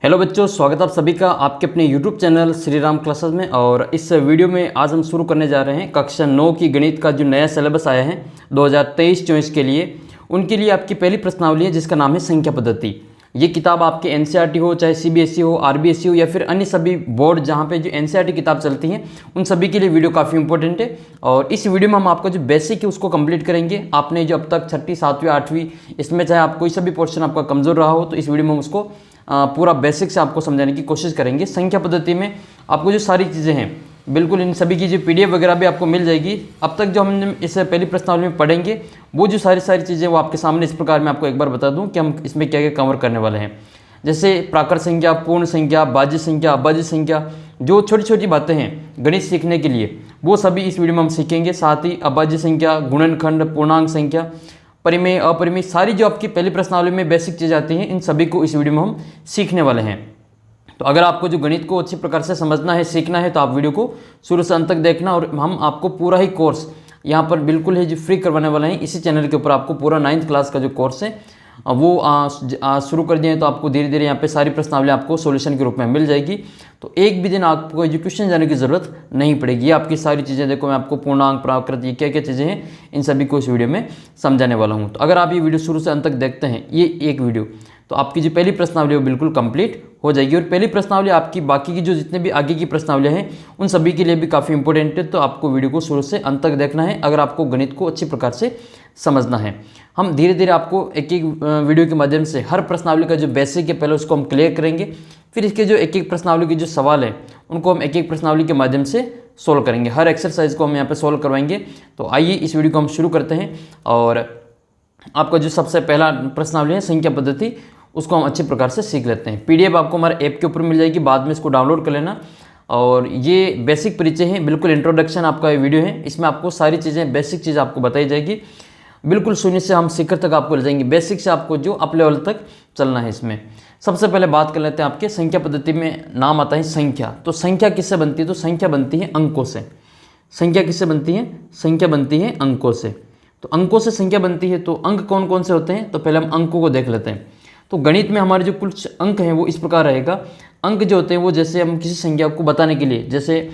Hello बच्चों, स्वागत आप सभी का आपके अपने YouTube channel Shri Ram classes में। और इस वीडियो में आज हम शुरू करने जा रहे हैं कक्षा 9 की गणित का जो नया सिलेबस आया है 2023-24 के लिए। उनके लिए आपकी पहली प्रश्नावली है जिसका नाम है संख्या पद्धति। ये किताब आपके NCERT हो, चाहे CBSE हो, RBSE हो या फिर अन्य सभी बोर्ड जहाँ पे जो NCERT किताब चलती हैं, उन सभी के लिए वीडियो काफ़ी इंपॉर्टेंट है। और इस वीडियो में हम आपका जो बेसिक है उसको कंप्लीट करेंगे। आपने जो अब तक 6ठी 7वीं 8वीं इसमें चाहे आप कोई सा भी पोर्शन आपका कमज़ोर रहा हो, तो इस वीडियो में हम उसको पूरा बेसिक से आपको समझाने की कोशिश करेंगे। संख्या पद्धति में आपको जो सारी चीज़ें हैं बिल्कुल इन सभी की जो PDF वगैरह भी आपको मिल जाएगी। अब तक जो हम इस पहली प्रश्नावली में पढ़ेंगे वो जो सारी चीज़ें वो आपके सामने इस प्रकार मैं आपको एक बार बता दूं कि हम इसमें क्या क्या कवर करने वाले हैं। जैसे प्राकृत संख्या, पूर्ण संख्या, भाज्य संख्या, अभाज्य संख्या, जो छोटी छोटी बातें हैं गणित सीखने के लिए वो सभी इस वीडियो में हम सीखेंगे। साथ ही अभाज्य संख्या, गुणनखंड, पूर्णांक संख्या, परिमेय, अपरिमेय, सारी जो आपकी पहली प्रश्नावली में बेसिक चीज़ आती हैं इन सभी को इस वीडियो में हम सीखने वाले हैं। तो अगर आपको जो गणित को अच्छी प्रकार से समझना है, सीखना है, तो आप वीडियो को शुरू से अंत तक देखना। और हम आपको पूरा ही कोर्स यहाँ पर बिल्कुल ही जो फ्री करवाने वाले हैं इसी चैनल के ऊपर। आपको पूरा 9th क्लास का जो कोर्स है वो शुरू कर दिए हैं, तो आपको धीरे धीरे यहाँ पे सारी प्रश्नावली आपको सॉल्यूशन के रूप में मिल जाएगी। तो एक भी दिन आपको एजुकेशन जाने की ज़रूरत नहीं पड़ेगी। ये आपकी सारी चीज़ें देखो, मैं आपको पूर्णांक, प्राकृत, ये क्या क्या चीज़ें हैं इन सभी को इस वीडियो में समझाने वाला हूँ। तो अगर आप ये वीडियो शुरू से अंत तक देखते हैं, ये एक वीडियो, तो आपकी जो पहली प्रश्नावली वो बिल्कुल कंप्लीट हो जाएगी। और पहली प्रश्नावली आपकी बाकी की जो जितने भी आगे की प्रश्नावलियाँ हैं उन सभी के लिए भी काफ़ी इंपॉर्टेंट है। तो आपको वीडियो को शुरू से अंत तक देखना है अगर आपको गणित को अच्छी प्रकार से समझना है। हम धीरे धीरे आपको एक एक वीडियो के माध्यम से हर प्रश्नावली का जो बेसिक है पहले उसको हम क्लियर करेंगे। फिर इसके जो एक एक प्रश्नावली के जो सवाल है उनको हम एक एक प्रश्नावली के माध्यम से सोल्व करेंगे। हर एक्सरसाइज को हम यहाँ पे सोल्व करवाएंगे। तो आइए इस वीडियो को हम शुरू करते हैं। और आपका जो सबसे पहला प्रश्नावली है संख्या पद्धति, उसको हम अच्छे प्रकार से सीख लेते हैं। PDF आपको हमारे ऐप के ऊपर मिल जाएगी, बाद में इसको डाउनलोड कर लेना। और ये बेसिक परिचय है, बिल्कुल इंट्रोडक्शन आपका ये वीडियो है। इसमें आपको सारी चीज़ें बेसिक चीज़ आपको बताई जाएगी, बिल्कुल शून्य से हम शिखर तक आपको ले जाएंगे। बेसिक से आपको जो अप लेवल तक चलना है। इसमें सबसे पहले बात कर लेते हैं आपके संख्या पद्धति में नाम आता है संख्या। तो संख्या किससे बनती है? तो संख्या बनती है अंकों से। संख्या किससे बनती है? संख्या बनती है अंकों से। तो अंकों से संख्या बनती है। तो अंक कौन कौन से होते हैं? तो पहले हम अंकों को देख लेते हैं। तो गणित में हमारे जो कुछ अंक हैं वो इस प्रकार रहेगा। अंक जो होते हैं वो जैसे हम किसी संख्या को बताने के लिए, जैसे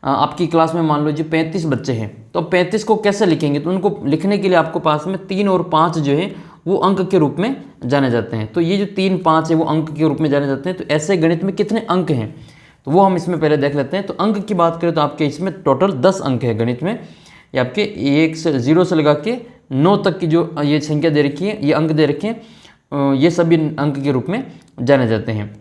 आपकी क्लास में मान लो जी 35 बच्चे हैं, तो 35 को कैसे लिखेंगे? तो उनको लिखने के लिए आपको पास में 3 और 5 जो है वो अंक के रूप में जाने जाते हैं। तो ये जो 3, 5 है वो अंक के रूप में जाने जाते हैं। तो ऐसे गणित में कितने अंक हैं तो वो हम इसमें पहले देख लेते हैं। तो अंक की बात करें तो आपके इसमें टोटल 10 अंक है गणित में। ये आपके 1 से 0 से लगा के 9 तक की जो ये संख्या दे रखी है, ये अंक दे रखे हैं, ये सभी अंक के रूप में जाने जाते हैं।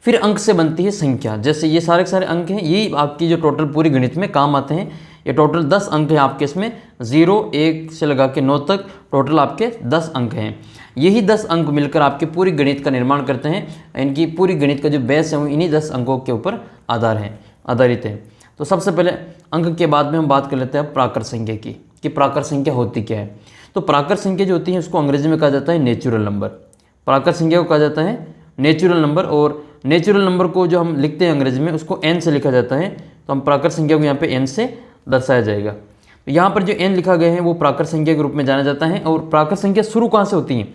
फिर अंक से बनती है संख्या। जैसे ये सारे के सारे अंक हैं, यही आपकी जो टोटल पूरी गणित में काम आते हैं। ये टोटल 10 अंक हैं आपके इसमें, 0, 1 से लगा के 9 तक टोटल आपके 10 अंक हैं। यही 10 अंक मिलकर आपके पूरी गणित का निर्माण करते हैं। इनकी पूरी गणित का जो बेस है वो इन्हीं 10 अंकों के ऊपर आधारित है। तो सबसे पहले अंक के बाद में हम बात कर लेते हैं प्राकृत संख्या की, कि प्राकृत संख्या होती क्या है। तो प्राकृत संख्या जो होती है उसको अंग्रेजी में कहा जाता है नेचुरल नंबर। प्राकृत संख्या को कहा जाता है नेचुरल नंबर। और नेचुरल नंबर को जो हम लिखते हैं अंग्रेजी में उसको n से लिखा जाता है। तो हम प्राकृत संख्या को यहाँ पे n से दर्शाया जाएगा। तो यहाँ पर जो n लिखा गया है वो प्राकृत संख्या के रूप में जाना जाता है। और प्राकृत संख्या शुरू कहाँ से होती है?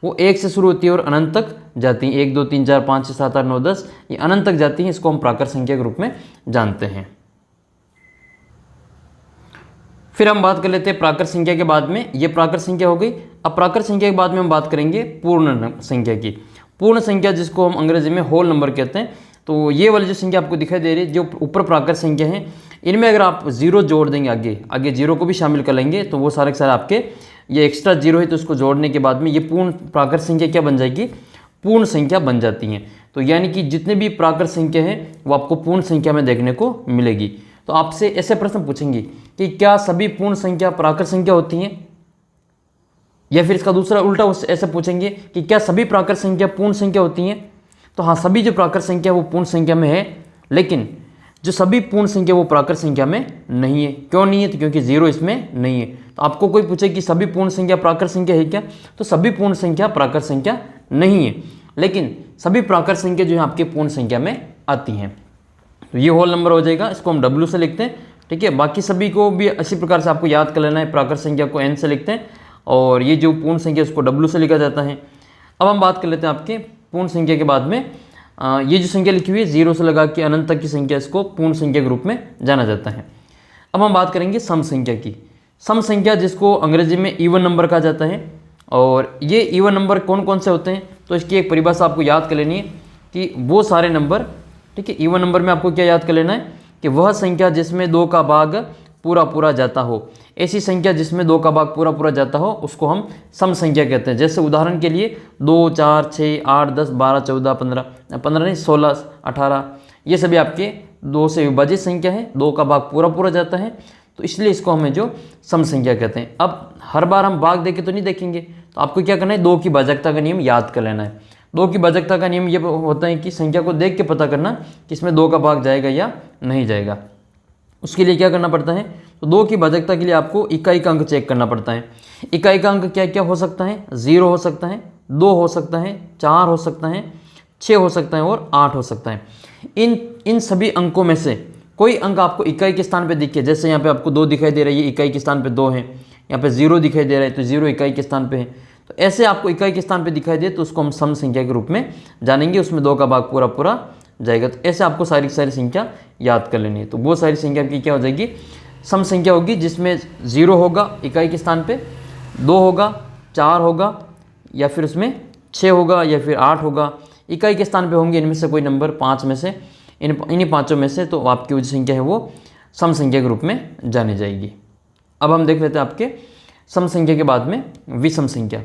वो 1 से शुरू होती है और अनंत तक जाती है। 1, 2, 3, 4, 5, 6, 7, 8, 9, 10 ये अनंत तक जाती है। इसको हम प्राकृत संख्या के रूप में जानते हैं। फिर हम बात कर लेते हैं प्राकृत संख्या के बाद में, ये प्राकृत संख्या हो गई। अब प्राकृत संख्या के बाद में हम बात करेंगे पूर्ण संख्या की। पूर्ण संख्या जिसको हम अंग्रेजी में होल नंबर कहते हैं। तो ये वाली जो संख्या आपको दिखाई दे रही है, जो ऊपर प्राकृत संख्या है, इनमें अगर आप 0 जोड़ देंगे, आगे 0 को भी शामिल कर लेंगे, तो वो सारे के सारे आपके ये एक्स्ट्रा 0 है। तो उसको जोड़ने के बाद में ये पूर्ण प्राकृत संख्या क्या बन जाएगी? पूर्ण संख्या बन जाती हैं। तो यानी कि जितने भी प्राकृत संख्या है वो आपको पूर्ण संख्या में देखने को मिलेगी। तो आपसे ऐसे प्रश्न पूछेंगे कि क्या सभी पूर्ण संख्या प्राकृत संख्या होती हैं? या फिर इसका दूसरा उल्टा ऐसे पूछेंगे कि क्या सभी प्राकृत संख्या पूर्ण संख्या होती हैं? तो हाँ, सभी जो प्राकृत संख्या वो पूर्ण संख्या में है, लेकिन जो सभी पूर्ण संख्या वो प्राकृत संख्या में नहीं है। क्यों नहीं है? तो क्योंकि 0 इसमें नहीं है। तो आपको कोई पूछे कि सभी पूर्ण संख्या प्राकृत संख्या है क्या? तो सभी पूर्ण संख्या प्राकृत संख्या नहीं है, लेकिन सभी प्राकृत संख्या जो है आपके पूर्ण संख्या में आती हैं। तो ये होल नंबर हो जाएगा, इसको हम W से लिखते हैं। ठीक है, बाकी सभी को भी इसी प्रकार से आपको याद कर लेना है। प्राकृत संख्या को n से लिखते हैं और ये जो पूर्ण संख्या उसको W से लिखा जाता है। अब हम बात कर लेते हैं आपके पूर्ण संख्या के बाद में ये जो संख्या लिखी हुई है 0 से लगा के अनंत तक की संख्या, इसको पूर्ण संख्या के रूप में जाना जाता है। अब हम बात करेंगे सम संख्या की। सम संख्या जिसको अंग्रेजी में इवन नंबर कहा जाता है। और ये इवन नंबर कौन कौन से होते हैं, तो इसकी एक परिभाषा आपको याद कर लेनी है कि वो सारे नंबर, ठीक है, इवन नंबर में आपको क्या याद कर लेना है कि वह संख्या जिसमें 2 का भाग पूरा पूरा जाता हो। ऐसी संख्या जिसमें 2 का भाग पूरा पूरा जाता हो उसको हम सम संख्या कहते हैं। जैसे उदाहरण के लिए 2, 4, 6, 8, 10, 12, 14, 15 नहीं 16, 18, ये सभी आपके 2 से विभाजित संख्या है, 2 का भाग पूरा पूरा जाता है, तो इसलिए इसको हमें जो सम संख्या कहते हैं। अब हर बार हम भाग देके तो नहीं देखेंगे, तो आपको क्या करना है, 2 की भाजकता का नियम याद कर लेना है। 2 की भाजकता का नियम ये होता है कि संख्या को देख के पता करना कि इसमें 2 का भाग जाएगा या नहीं जाएगा। उसके लिए क्या करना पड़ता है, तो 2 की भाजकता के लिए आपको इकाई का अंक चेक करना पड़ता है। इकाई का अंक क्या क्या हो सकता है, 0 हो सकता है, 2 हो सकता है, 4 हो सकता है, 6 हो सकता है और 8 हो सकता है। इन सभी अंकों में से कोई अंक आपको इकाई के स्थान पे दिखे, जैसे यहाँ पे आपको 2 दिखाई दे रही है, इकाई के स्थान पे 2 है, यहाँ पे 0 दिखाई दे रहा है तो 0 इकाई के स्थान पे है, तो ऐसे आपको इकाई के स्थान पे दिखाई दे तो उसको हम सम संख्या के रूप में जानेंगे, उसमें 2 का भाग पूरा पूरा जाएगा। तो ऐसे आपको सारी सारी संख्या याद कर लेनी है। तो वो सारी संख्या आपकी क्या हो जाएगी, सम संख्या होगी, जिसमें 0 होगा इकाई के स्थान पे, 2 होगा, 4 होगा, या फिर उसमें 6 होगा या फिर 8 होगा। इकाई के स्थान पे होंगे इनमें से कोई नंबर 5 में से, इन्हीं पाँचों में से, तो आपकी जो संख्या है वो सम संख्या के रूप में जानी जाएगी। अब हम देख लेते हैं आपके सम संख्या के बाद में विषम संख्या।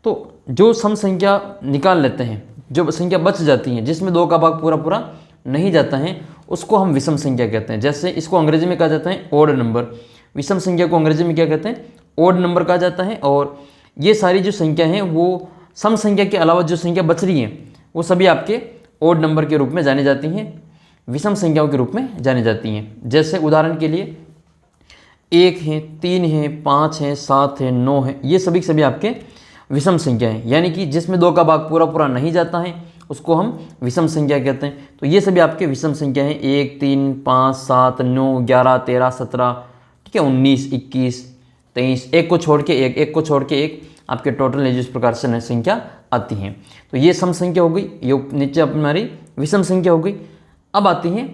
तो जो सम संख्या निकाल लेते हैं, जो संख्या बच जाती है जिसमें 2 का भाग पूरा पूरा नहीं जाता है, उसको हम विषम संख्या कहते हैं। जैसे इसको अंग्रेजी में कहा जाता है ओड नंबर। विषम संख्या को अंग्रेजी में क्या कहते हैं, ओड नंबर कहा जाता है। और ये सारी जो संख्या हैं वो सम संख्या के अलावा जो संख्या बच रही हैं वो सभी आपके ओड नंबर के रूप में जानी जाती हैं, विषम संख्याओं के रूप में जानी जाती हैं। जैसे उदाहरण के लिए 1 है, 3 है, 5 है, 7 है, 9 है, ये सभी सभी आपके विषम संख्या हैं, यानी कि जिसमें 2 का भाग पूरा पूरा नहीं जाता है उसको हम विषम संख्या कहते हैं। तो ये सभी आपके विषम संख्या हैं, 1, 3, 5, 7, 9, 11, 13, 17, ठीक है, 19, 21, 23, एक को छोड़ के एक को छोड़ के एक, आपके टोटल इस प्रकार से संख्या आती हैं। तो ये सम संख्या हो गई, ये नीचे हमारी विषम संख्या हो गई। अब आती हैं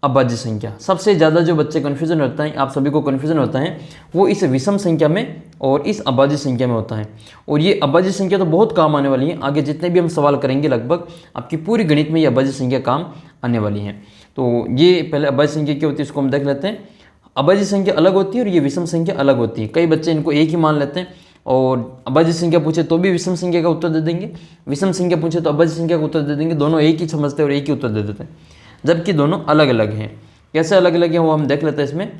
अभाज्य संख्या। सबसे ज़्यादा जो बच्चे कन्फ्यूजन होता है, आप सभी को कन्फ्यूजन होता है, वो इस विषम संख्या में और इस अभाज्य संख्या में होता है। और ये अभाज्य संख्या तो बहुत काम आने वाली है, आगे जितने भी हम सवाल करेंगे लगभग आपकी पूरी गणित में ये अभाज्य संख्या काम आने वाली है। तो ये पहले अभाज्य संख्या क्या होती है इसको हम देख लेते हैं। अभाज्य संख्या अलग होती है और ये विषम संख्या अलग होती है। कई बच्चे इनको एक ही मान लेते हैं और अभाज्य संख्या पूछे तो भी विषम संख्या का उत्तर दे देंगे, विषम संख्या पूछे तो अभाज्य संख्या का उत्तर दे देंगे, दोनों एक ही समझते हैं और एक ही उत्तर दे देते हैं, जबकि दोनों अलग अलग हैं। कैसे अलग अलग हैं वो हम देख लेते हैं इसमें,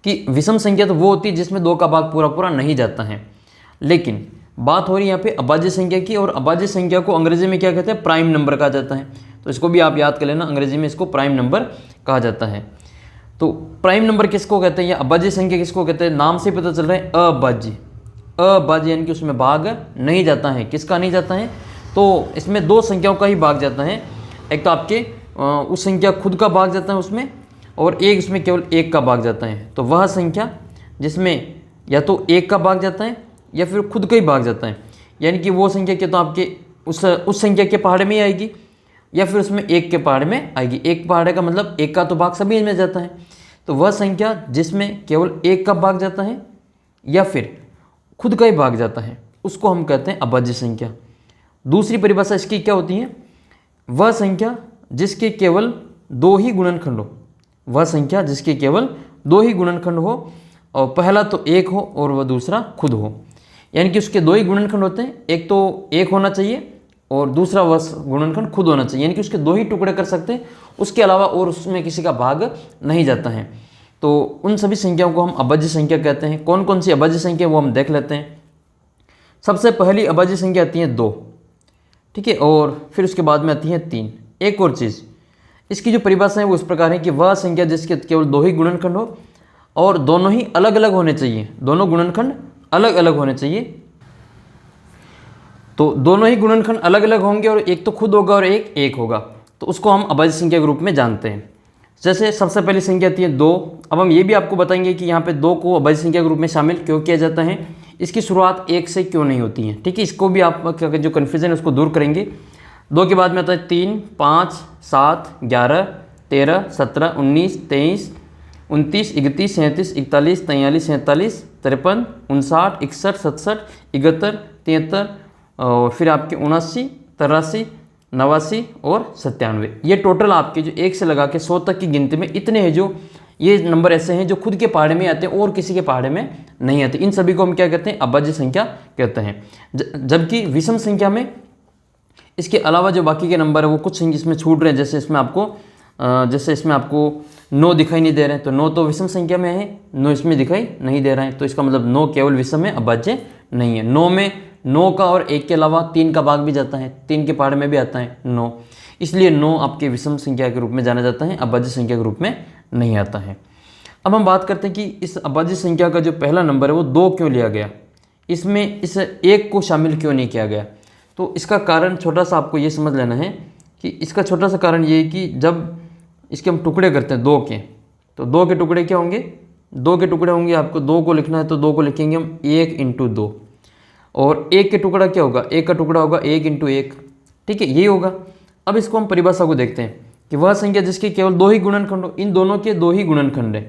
कि विषम संख्या तो वो होती है जिसमें 2 का भाग पूरा पूरा नहीं जाता है, लेकिन बात हो रही है यहाँ पे अभाज्य संख्या की। और अभाज्य संख्या को अंग्रेजी में क्या कहते हैं, प्राइम नंबर कहा जाता है। तो इसको भी आप याद कर लेना, अंग्रेजी में इसको प्राइम नंबर कहा जाता है। तो प्राइम नंबर किसको कहते हैं या अभाज्य संख्या किसको कहते हैं, नाम से पता चल रहा है अभाज्य। अभाज्य यानी कि उसमें भाग नहीं जाता है। किसका नहीं जाता है, तो इसमें 2 संख्याओं का ही भाग जाता है। एक तो आपके उस संख्या खुद का भाग जाता है उसमें, और एक उसमें केवल 1 का भाग जाता है। तो वह संख्या जिसमें या तो 1 का भाग जाता है या फिर खुद का ही भाग जाता है, यानी कि वो संख्या क्या तो आपके उस संख्या के पहाड़े में ही आएगी या फिर उसमें 1 के पहाड़े में आएगी। 1 पहाड़े का मतलब 1 का तो भाग सभी में जाता है। तो वह संख्या जिसमें केवल 1 का भाग जाता है या फिर खुद का ही भाग जाता है उसको हम कहते हैं अभाज्य संख्या। दूसरी परिभाषा इसकी क्या होती है, वह संख्या जिसके केवल 2 ही गुणनखंड हो। वह संख्या जिसके केवल 2 ही गुणनखंड हो, और पहला तो 1 हो और वह दूसरा खुद हो। यानी कि उसके 2 ही गुणनखंड होते हैं, एक तो 1 होना चाहिए और दूसरा वह गुणनखंड खुद होना चाहिए, यानी कि उसके 2 ही टुकड़े कर सकते हैं, उसके अलावा और उसमें किसी का भाग नहीं जाता है। तो उन सभी संख्याओं को हम अभाज्य संख्या कहते हैं। कौन कौन सी अभाज्य संख्या वो हम देख लेते हैं। सबसे पहली अभाज्य संख्या आती है 2, ठीक है, और फिर उसके बाद में आती है 3। एक और चीज़, इसकी जो परिभाषा है वो इस प्रकार है कि वह संख्या जिसके केवल 2 ही गुणनखंड हो और दोनों ही अलग अलग होने चाहिए, दोनों गुणनखंड अलग अलग होने चाहिए। तो दोनों ही गुणनखंड अलग अलग होंगे और एक तो खुद होगा और एक 1 होगा, तो उसको हम अभाज्य संख्या के रूप में जानते हैं। जैसे सबसे पहली संख्या आती है 2। अब हम ये भी आपको बताएंगे कि यहाँ पे 2 को अभाज्य संख्या के रूप में शामिल क्यों किया जाता है, इसकी शुरुआत 1 से क्यों नहीं होती है, ठीक है। इसको भी आप जो कन्फ्यूजन है उसको दूर करेंगे। 2 के बाद में आता है 3, 5, 7, 11, 13, 17, 19, 23, 29, 31, 37, 41, 43, 47, 53, 59, 61, 67, 71, 73 और फिर आपके 79, 83, 89 और 97। ये टोटल आपके जो 1 से लगा के 100 तक की गिनती में इतने हैं, जो ये नंबर ऐसे हैं जो खुद के पहाड़े में आते हैं और किसी के पहाड़े में नहीं आते। इन सभी को हम क्या कहते हैं? अभाज्य संख्या कहते हैं। जबकि विषम संख्या में इसके अलावा जो बाकी के नंबर है वो कुछ इसमें छूट रहे हैं। जैसे इसमें आपको 9 दिखाई नहीं दे रहे हैं, तो 9 तो विषम संख्या में है, 9 इसमें दिखाई नहीं दे रहा है, तो इसका मतलब 9 केवल विषम है, अभाज्य नहीं है। 9 में 9 का और 1 के अलावा 3 का भाग भी जाता है, 3 के पहाड़े में भी आता है 9, इसलिए 9 आपके विषम संख्या के रूप में जाना जाता है, अभाज्य संख्या के रूप में नहीं आता है। अब हम बात करते हैं कि इस अभाज्य संख्या का जो पहला नंबर है वो 2 क्यों लिया गया, इसमें इस 1 को शामिल क्यों नहीं किया गया। तो इसका कारण छोटा सा आपको ये समझ लेना है कि इसका छोटा सा कारण ये है कि जब इसके हम टुकड़े करते हैं 2 के, तो 2 के टुकड़े क्या होंगे? 2 के टुकड़े होंगे, आपको 2 को लिखना है तो 2 को लिखेंगे हम 1 × 2, और 1 के टुकड़ा क्या होगा? 1 का टुकड़ा होगा 1 × 1, ठीक है, यही होगा। अब इसको हम परिभाषा को देखते हैं कि वह संख्या जिसके केवल 2 ही गुणनखंड हो, इन दोनों के 2 ही गुणनखंड है,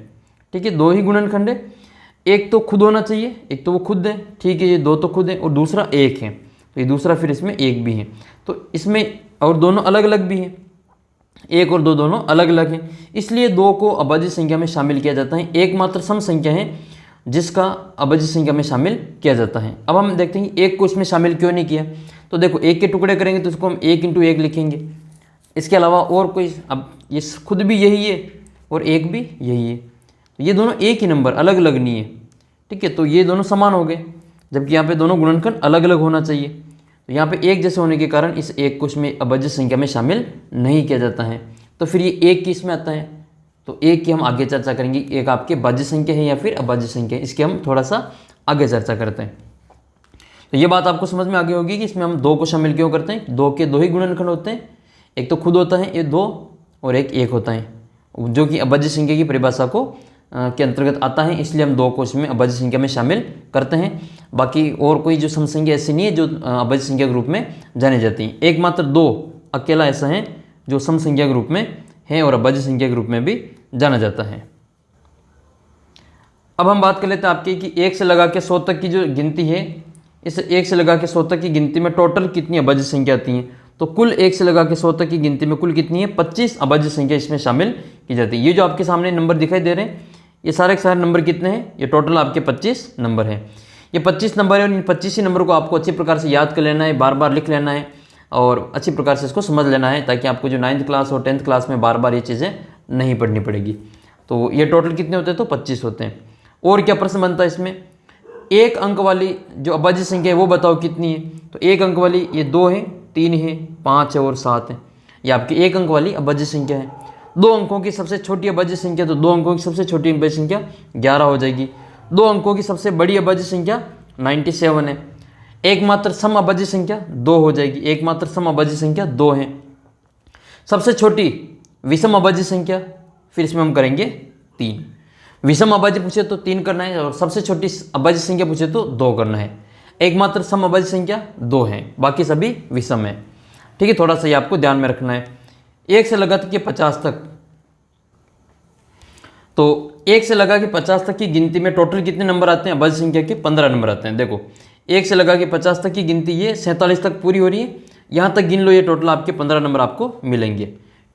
ठीक है, 2 ही गुणनखंड है। एक तो खुद होना चाहिए, एक तो वो खुद है, ठीक है, ये 2 तो खुद है, और दूसरा 1 है, तो ये दूसरा फिर इसमें 1 भी है, तो इसमें और दोनों अलग अलग भी हैं, 1 और 2 दोनों अलग अलग हैं, इसलिए 2 को अभाज्य संख्या में शामिल किया जाता है। एकमात्र सम संख्या है जिसका अभाज्य संख्या में शामिल किया जाता है। अब हम देखते हैं 1 को इसमें शामिल क्यों नहीं किया। तो देखो 1 के टुकड़े करेंगे तो इसको हम 1 × 1 लिखेंगे, इसके अलावा और कोई, अब ये खुद भी यही है और 1 भी यही है, तो ये दोनों एक ही नंबर, अलग अलग नहीं है, ठीक है, तो ये दोनों समान हो गए, जबकि यहाँ पे दोनों गुणनखंड अलग अलग होना चाहिए। तो यहाँ पे एक जैसे होने के कारण इस 1 को इसमें अभाज्य संख्या में शामिल नहीं किया जाता है, तो फिर ये 1 किस में आता है? तो 1 की हम आगे चर्चा करेंगे, 1 आपके भाज्य संख्या है या फिर अभाज्य संख्या है, इसकी हम थोड़ा सा आगे चर्चा करते हैं। तो ये बात आपको समझ में आगे होगी कि इसमें हम 2 को शामिल क्यों करते हैं। 2 के 2 ही गुणनखंड होते हैं, एक तो खुद होता है ये 2 और एक 1 होता है, जो कि अभाज्य संख्या की परिभाषा को के अंतर्गत आता है, इसलिए हम 2 को इसमें अभाज्य संख्या में शामिल करते हैं। बाकी और कोई जो सम संख्या ऐसी नहीं है जो अभाज्य संख्या के रूप में जानी जाती है। एकमात्र 2 अकेला ऐसा है जो सम संख्या के रूप में है और अभाज्य संख्या के रूप में भी जाना जाता है। अब हम बात कर लेते हैं आपकी कि 1 से लगा के 100 तक की जो गिनती है, इस 1 से लगा के 100 तक की गिनती में टोटल कितनी अभाज्य संख्या आती हैं। तो कुल 1 से लगा के 100 तक की गिनती में कुल कितनी है? 25 अभाज्य संख्या इसमें शामिल की जाती है। ये जो आपके सामने नंबर दिखाई दे रहे हैं, ये सारे के सारे नंबर कितने हैं? ये टोटल आपके 25 नंबर है। ये 25 नंबर है और इन 25 ही नंबर को आपको अच्छी प्रकार से याद कर लेना है, बार बार लिख लेना है और अच्छी प्रकार से इसको समझ लेना है, ताकि आपको जो 9th क्लास और 10th क्लास में बार बार ये चीज़ें नहीं पढ़नी पड़ेगी। तो ये टोटल कितने होते हैं? तो 25 होते हैं। और क्या प्रश्न बनता है इसमें? 1 अंक वाली जो अभाज्य संख्या है वो बताओ कितनी है। तो 1 अंक वाली ये 2 है, 3 है, 5 है और 7 है। ये आपकी 1 अंक वाली अभाज्य संख्या है। 2 अंकों की सबसे छोटी अभाज्य संख्या, तो 2 अंकों की सबसे छोटी अभाज्य संख्या 11 हो जाएगी। 2 अंकों की सबसे बड़ी अभाज्य संख्या 97 है। एकमात्र सम अभाज्य संख्या 2 हो जाएगी। एकमात्र सम अभाज्य संख्या 2 है। सबसे छोटी विषम अभाज्य संख्या, फिर इसमें हम करेंगे 3। विषम अभाज्य पूछे तो 3 करना है और सबसे छोटी अभाज्य संख्या पूछे तो 2 करना है। एकमात्र सम अभाज्य संख्या 2 है, बाकी सभी विषम है। ठीक है, थोड़ा सा ये आपको ध्यान में रखना है। 1 से लगा के 50 तक, तो 1 से लगा के 50 तक की गिनती में टोटल कितने नंबर आते हैं? अभाज्य संख्या के 15 नंबर आते हैं। देखो 1 से लगा के 50 तक की गिनती ये 47 तक पूरी हो रही है, यहाँ तक गिन लो, ये टोटल आपके 15 नंबर आपको मिलेंगे।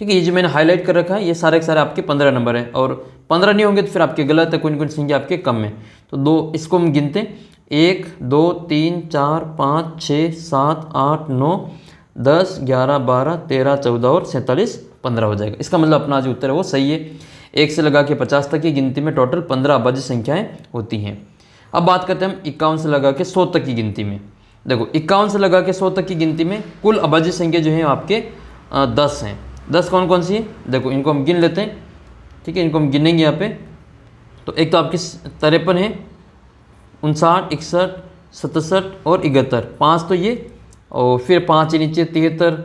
ठीक है, ये जो मैंने हाईलाइट कर रखा है ये सारे के सारे आपके 15 नंबर हैं, और 15 नहीं होंगे तो फिर आपके गलत है, कोई संख्या आपके कम है। तो 2 इसको हम गिनते हैं, 1 2 3 4 5 6 7 8 9 10 11 12 13 14 और 47 15 हो जाएगा। इसका मतलब अपना जो उत्तर है वो सही है। 1 से लगा के 50 तक की गिनती में टोटल 15 अभाज्य संख्याएं होती हैं। अब बात करते हैं हम 51 से लगा के 100 तक की गिनती में। देखो 51 से लगा के 100 तक की गिनती में कुल अभाज्य संख्या जो है आपके 10 हैं। 10 कौन कौन सी है? देखो इनको हम गिन लेते हैं। ठीक है, इनको हम गिनेंगे यहाँ पे। तो एक तो आपकी 53 है, 59 61 67 और 71, 5 तो ये, और फिर 5 के नीचे 73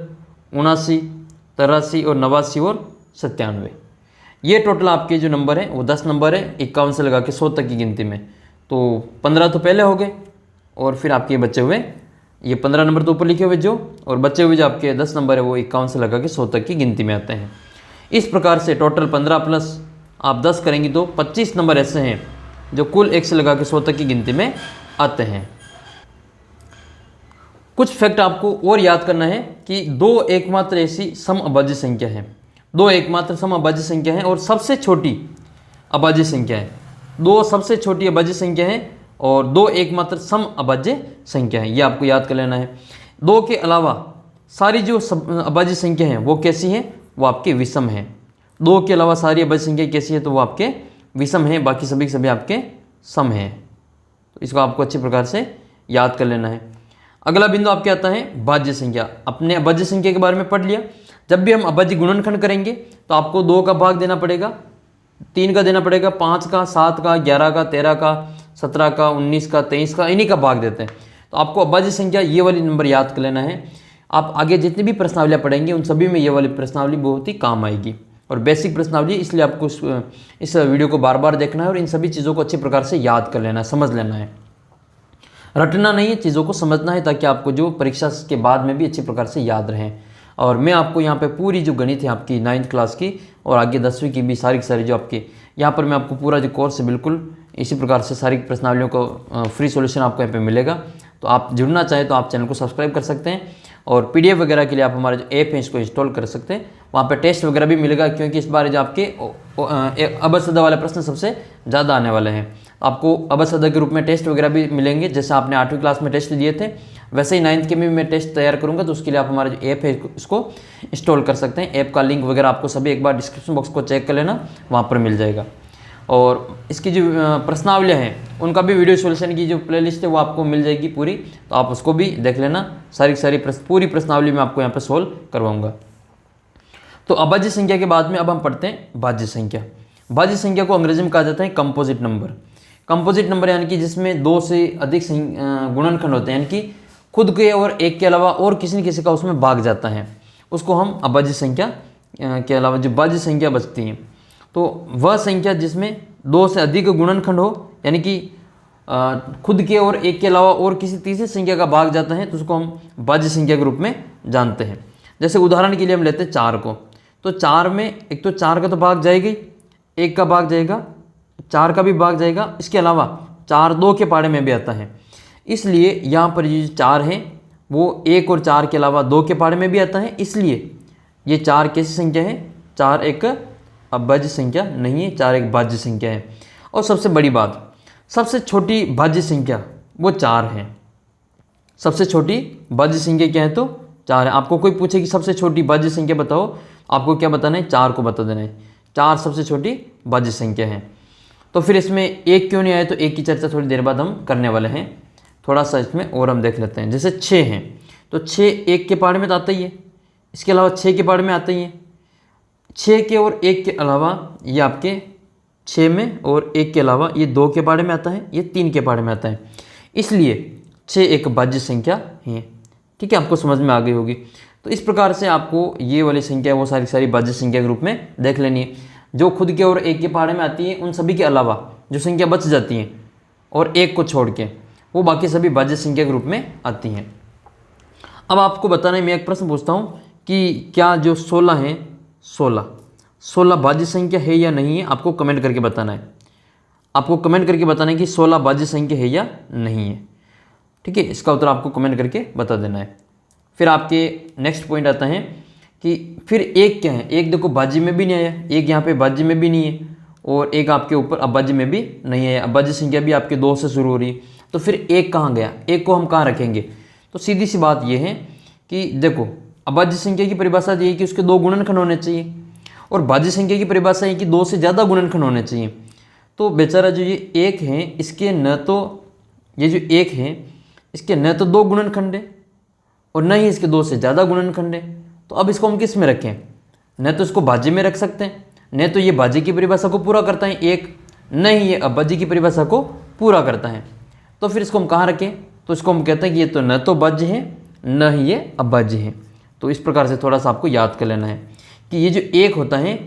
79 83 और 89 और 97। ये टोटल आपके जो नंबर है वो 10 नंबर है 51 से लगा के 100 तक की गिनती में। तो 15 तो पहले हो गए और फिर आपके बचे हुए ये 15 नंबर तो ऊपर लिखे हुए जो, और बचे हुए जो आपके 10 नंबर है वो 51 से लगा के 100 तक की गिनती में आते हैं। इस प्रकार से टोटल 15 प्लस आप 10 करेंगे तो 25 नंबर ऐसे हैं जो कुल 1 से लगा के 100 तक की गिनती में आते हैं। कुछ फैक्ट आपको और याद करना है कि दो एकमात्र ऐसी सम अभाज्य संख्या है, दो एकमात्र सम अभाज्य संख्या है और सबसे छोटी अभाज्य संख्या है। दो सबसे छोटी अभाज्य संख्या है और दो एकमात्र सम अभाज्य संख्या है, ये आपको याद कर लेना है। दो के अलावा सारी जो अभाज्य संख्या हैं वो कैसी है, वो आपके विषम है। दो के अलावा सारी अभाज्य संख्या कैसी है, तो वो आपके विषम है, बाकी सभी के सभी आपके सम हैं। तो इसको आपको अच्छी प्रकार से याद कर लेना है। अगला बिंदु आपके आता है भाज्य संख्या। अपने अभाज्य संख्या के बारे में पढ़ लिया। जब भी हम अभाज्य गुणनखंड करेंगे तो आपको 2 का भाग देना पड़ेगा, 3 का देना पड़ेगा, 5 का, 7 का, 11 का, 13 का, 17 का, 19 का, 23 का, इन्हीं का भाग देते हैं। तो आपको अभाज्य संख्या ये वाली नंबर याद कर लेना है। आप आगे जितनी भी प्रश्नावलियाँ पढ़ेंगे उन सभी में ये वाली प्रश्नावली बहुत ही काम आएगी और बेसिक प्रश्नावली, इसलिए आपको इस वीडियो को बार बार देखना है और इन सभी चीज़ों को अच्छी प्रकार से याद कर लेना है, समझ लेना है। रटना नहीं है, चीज़ों को समझना है ताकि आपको जो परीक्षा के बाद में भी अच्छी प्रकार से याद रहें। और मैं आपको यहाँ पे पूरी जो गणित है आपकी 9th क्लास की और आगे 10वीं की भी सारी की सारी जो आपकी यहाँ पर मैं आपको पूरा जो कोर्स है बिल्कुल इसी प्रकार से सारी प्रश्नावलियों को फ्री सॉल्यूशन आपको यहाँ पे मिलेगा। तो आप जुड़ना चाहें तो आप चैनल को सब्सक्राइब कर सकते हैं और PDF वगैरह के लिए आप हमारा जो ऐप है इसको इंस्टॉल कर सकते हैं। वहाँ पे टेस्ट वगैरह भी मिलेगा, क्योंकि इस बार जो आपके अबसदा वाले प्रश्न सबसे ज़्यादा आने वाले हैं। आपको अबसदा के रूप में टेस्ट वगैरह भी मिलेंगे, जैसे आपने 8वीं क्लास में टेस्ट दिए थे वैसे ही 9th के में भी मैं टेस्ट तैयार करूँगा। तो उसके लिए आप हमारा जो ऐप है इसको इंस्टॉल कर सकते हैं। ऐप का लिंक वगैरह आपको सभी एक बार डिस्क्रिप्शन बॉक्स को चेक कर लेना, वहाँ पर मिल जाएगा। और इसकी जो प्रश्नावलियाँ हैं उनका भी वीडियो सॉल्यूशन की जो प्लेलिस्ट है वो आपको मिल जाएगी पूरी, तो आप उसको भी देख लेना। सारी पूरी प्रश्नावली मैं आपको यहाँ पर सोल्व करवाऊँगा। तो अभाज्य संख्या के बाद में अब हम पढ़ते हैं भाज्य संख्या। भाज्य संख्या को अंग्रेजी में कहा जाता है कंपोजिट नंबर। कंपोजिट नंबर यानी कि जिसमें 2 से अधिक गुणनखंड होते हैं, यानी कि खुद के और एक के अलावा और किसी न किसी का उसमें भाग जाता है, उसको हम अभाज्य संख्या के अलावा जो भाज्य संख्या बचती हैं, तो वह संख्या जिसमें 2 से अधिक गुणनखंड हो, यानी कि खुद के और एक के अलावा और किसी तीसरी संख्या का भाग जाता है, तो उसको हम भाज्य संख्या के रूप में जानते हैं। जैसे उदाहरण के लिए हम लेते हैं 4 को, तो 4 में एक तो 4 का तो भाग जाएगा ही, 1 का भाग जाएगा, 4 का भी भाग जाएगा, इसके अलावा 4 2 के पाड़े में भी आता है। इसलिए यहाँ पर ये 4 है वो 1 और 4 के अलावा 2 के पाड़े में भी आता है, इसलिए ये 4 कैसी संख्या है, 4 एक अभाज्य संख्या नहीं है, 4 एक भाज्य संख्या है। और सबसे बड़ी बात, सबसे छोटी भाज्य संख्या वो 4 है। सबसे छोटी भाज्य संख्या क्या है, तो 4 है। आपको कोई पूछे कि सबसे छोटी भाज्य संख्या बताओ, आपको क्या बताना है, 4 को बता देना है। 4 सबसे छोटी भाज्य संख्या है। तो फिर इसमें 1 क्यों नहीं आया, तो 1 की चर्चा थोड़ी देर बाद हम करने वाले हैं। थोड़ा सा इसमें और हम देख लेते हैं। जैसे 6 हैं तो 6 1 के पाड़ में तो आता ही है, इसके अलावा 6 के पाड़ में आता ही है। 6 के और 1 के अलावा ये आपके 6 में और 1 के अलावा ये 2 के पाड़े में आता है, ये 3 के पाड़े में आता है, इसलिए 6 एक भाज्य संख्या है। ठीक है, आपको समझ में आ गई होगी। तो इस प्रकार से आपको ये वाली संख्या वो सारी भाज्य संख्या के रूप में देख लेनी है। जो खुद के और 1 के पाड़े में आती है, उन सभी के अलावा जो संख्या बच जाती हैं और 1 को छोड़ के वो बाकी सभी भाज्य संख्या के रूप में आती हैं। अब आपको बताना है, मैं एक प्रश्न पूछता हूँ कि क्या जो 16 है, 16 भाज्य संख्या है या नहीं है, आपको कमेंट करके बताना है। आपको कमेंट करके बताना है कि 16 भाज्य संख्या है या नहीं है। ठीक है, इसका उत्तर आपको कमेंट करके बता देना है। फिर आपके नेक्स्ट पॉइंट आता है कि फिर 1 क्या है। 1 देखो भाज्य में भी नहीं आया, 1 यहाँ पे भाज्य में भी नहीं है और 1 आपके ऊपर अभाज्य में भी नहीं आया। अभाज्य संख्या भी आपके 2 से शुरू हो रही है, तो फिर 1 कहाँ गया, 1 को हम कहाँ रखेंगे। तो सीधी सी बात यह है कि देखो अभाज्य संख्या की परिभाषा ये है कि उसके 2 गुणनखंड होने चाहिए और भाज्य संख्या की परिभाषा है कि 2 से ज़्यादा गुणनखंड होने चाहिए। तो बेचारा जो ये 1 है, इसके न तो ये जो 1 है इसके न तो 2 गुणनखंड है और न ही इसके 2 से ज़्यादा गुणनखंड है। तो अब इसको हम किस में रखें, न तो इसको भाज्य में रख सकते हैं, न तो ये भाज्य की परिभाषा को पूरा करता है 1, न ही ये अभाज्य की परिभाषा को पूरा करता है। तो फिर इसको हम कहाँ रखें, तो इसको हम कहते हैं कि ये तो न तो भाज्य है न ही ये अभाज्य है। तो इस प्रकार से थोड़ा सा आपको याद कर लेना है कि ये जो 1 होता है,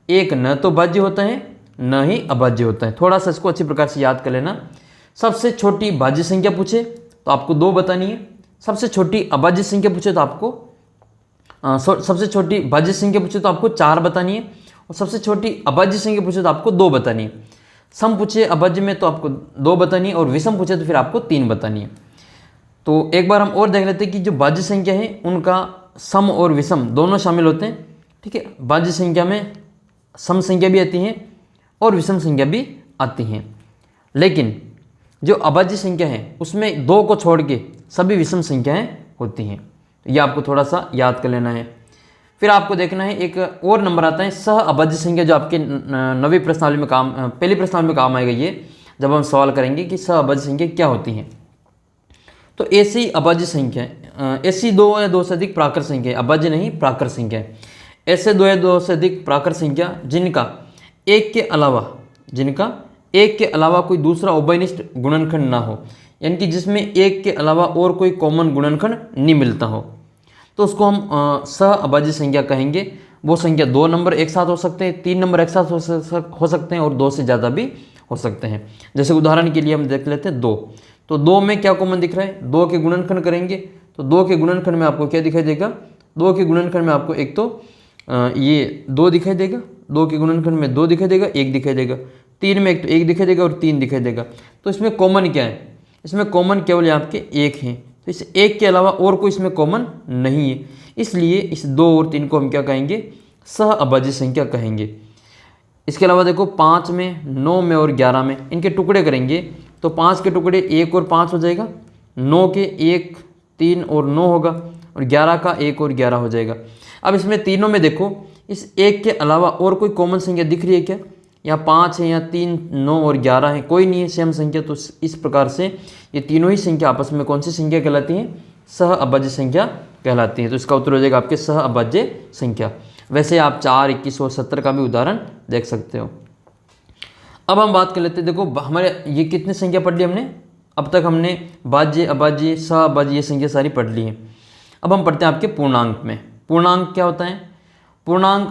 1 न तो भाज्य होता है न ही अभाज्य होता है। थोड़ा सा इसको अच्छी प्रकार से याद कर लेना। सबसे छोटी भाज्य संख्या पूछे तो आपको 2 बतानी है, सबसे छोटी अभाज्य संख्या पूछे तो आपको सबसे छोटी भाज्य संख्या पूछे तो आपको 4 बतानी है, और सबसे छोटी अभाज्य संख्या पूछे तो आपको 2 बतानी है। सम पूछे अभाज्य में तो आपको 2 बतानी है, और विषम पूछे तो फिर आपको 3 बतानी है। तो एक बार हम और देख लेते हैं कि जो भाज्य संख्या है उनका सम और विषम दोनों शामिल होते हैं। ठीक है, भाज्य संख्या में सम संख्या भी आती है और विषम संख्या भी आती हैं, लेकिन जो अभाज्य संख्या है उसमें 2 को छोड़ के सभी विषम संख्याएं होती हैं। ये आपको थोड़ा सा याद कर लेना है। फिर आपको देखना है एक और नंबर आता है सह अभाज्य संख्या, जो आपके नवी प्रश्नावली में पहली प्रश्नावली में काम आएगा ये, जब हम सवाल करेंगे कि सह अभाज्य संख्या क्या होती हैं। तो ऐसी अभाज्य संख्या, ऐसी 2 या 2 से अधिक प्राकृत संख्या, अभाज्य नहीं प्राकृत संख्या, ऐसे 2 या 2 से अधिक प्राकृत संख्या जिनका एक के अलावा कोई दूसरा उभयनिष्ठ गुणनखंड ना हो, यानी कि जिसमें एक के अलावा और कोई कॉमन गुणनखंड नहीं मिलता हो, तो उसको हम सह अभाज्य संख्या कहेंगे। वो संख्या 2 नंबर एक साथ हो सकते हैं, 3 नंबर एक साथ हो सकते हैं, और 2 से ज़्यादा भी हो सकते हैं। जैसे उदाहरण के लिए हम देख लेते हैं 2, तो 2 में क्या कॉमन दिख रहा है, 2 के गुणनखंड करेंगे तो 2 के गुणनखंड में आपको क्या दिखाई देगा, 2 के गुणनखंड में आपको एक तो ये 2 दिखाई देगा, 2 के गुणनखंड में 2 दिखाई देगा, 1 दिखाई देगा, 3 में एक तो 1 दिखाई देगा और 3 दिखाई देगा। तो इसमें कॉमन क्या है, इसमें कॉमन केवल आपके 1 हैं, तो इस 1 के अलावा और कोई इसमें कॉमन नहीं है, इसलिए इस 2 और 3 को हम क्या कहेंगे, सह अभाज्य संख्या कहेंगे। इसके अलावा देखो 5 में, 9 में और 11 में इनके टुकड़े करेंगे तो 5 के टुकड़े 1 और 5 हो जाएगा, 9 के 1, 3 और 9 होगा, और 11 का 1 और 11 हो जाएगा। अब इसमें तीनों में देखो इस 1 के अलावा और कोई कॉमन संख्या दिख रही है क्या, या 5 है या 3, 9 और 11 है, कोई नहीं है सेम संख्या। तो इस प्रकार से ये तीनों ही संख्या आपस में कौन सी संख्या कहलाती हैं, सह अभाज्य संख्या कहलाती है। तो इसका उत्तर हो जाएगा आपके सह अभाज्य संख्या। वैसे आप 4, 21 और 70 का भी उदाहरण देख सकते हो। अब हम बात कर लेते हैं, देखो हमारे ये कितनी संख्या पढ़ ली हमने, अब तक हमने भाज्य, अभाज्य, सह अभाज्य ये संख्या सारी पढ़ ली है। अब हम पढ़ते हैं आपके पूर्णांक में। पूर्णांक क्या होता है, पूर्णांक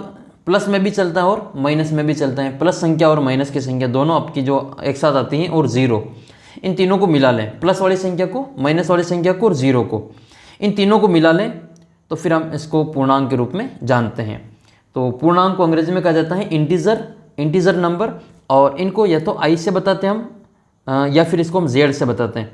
प्लस में भी चलता है और माइनस में भी चलता है। प्लस संख्या और माइनस की संख्या दोनों आपकी जो एक साथ आती हैं, और 0, इन तीनों को मिला लें, प्लस वाली संख्या को, माइनस वाली संख्या को और 0 को, इन तीनों को मिला लें तो फिर हम इसको पूर्णांक के रूप में जानते हैं। तो पूर्णांक को अंग्रेजी में कहा जाता है इंटीजर नंबर, और इनको या तो आई से बताते हैं हम, या फिर इसको हम जेड से बताते हैं।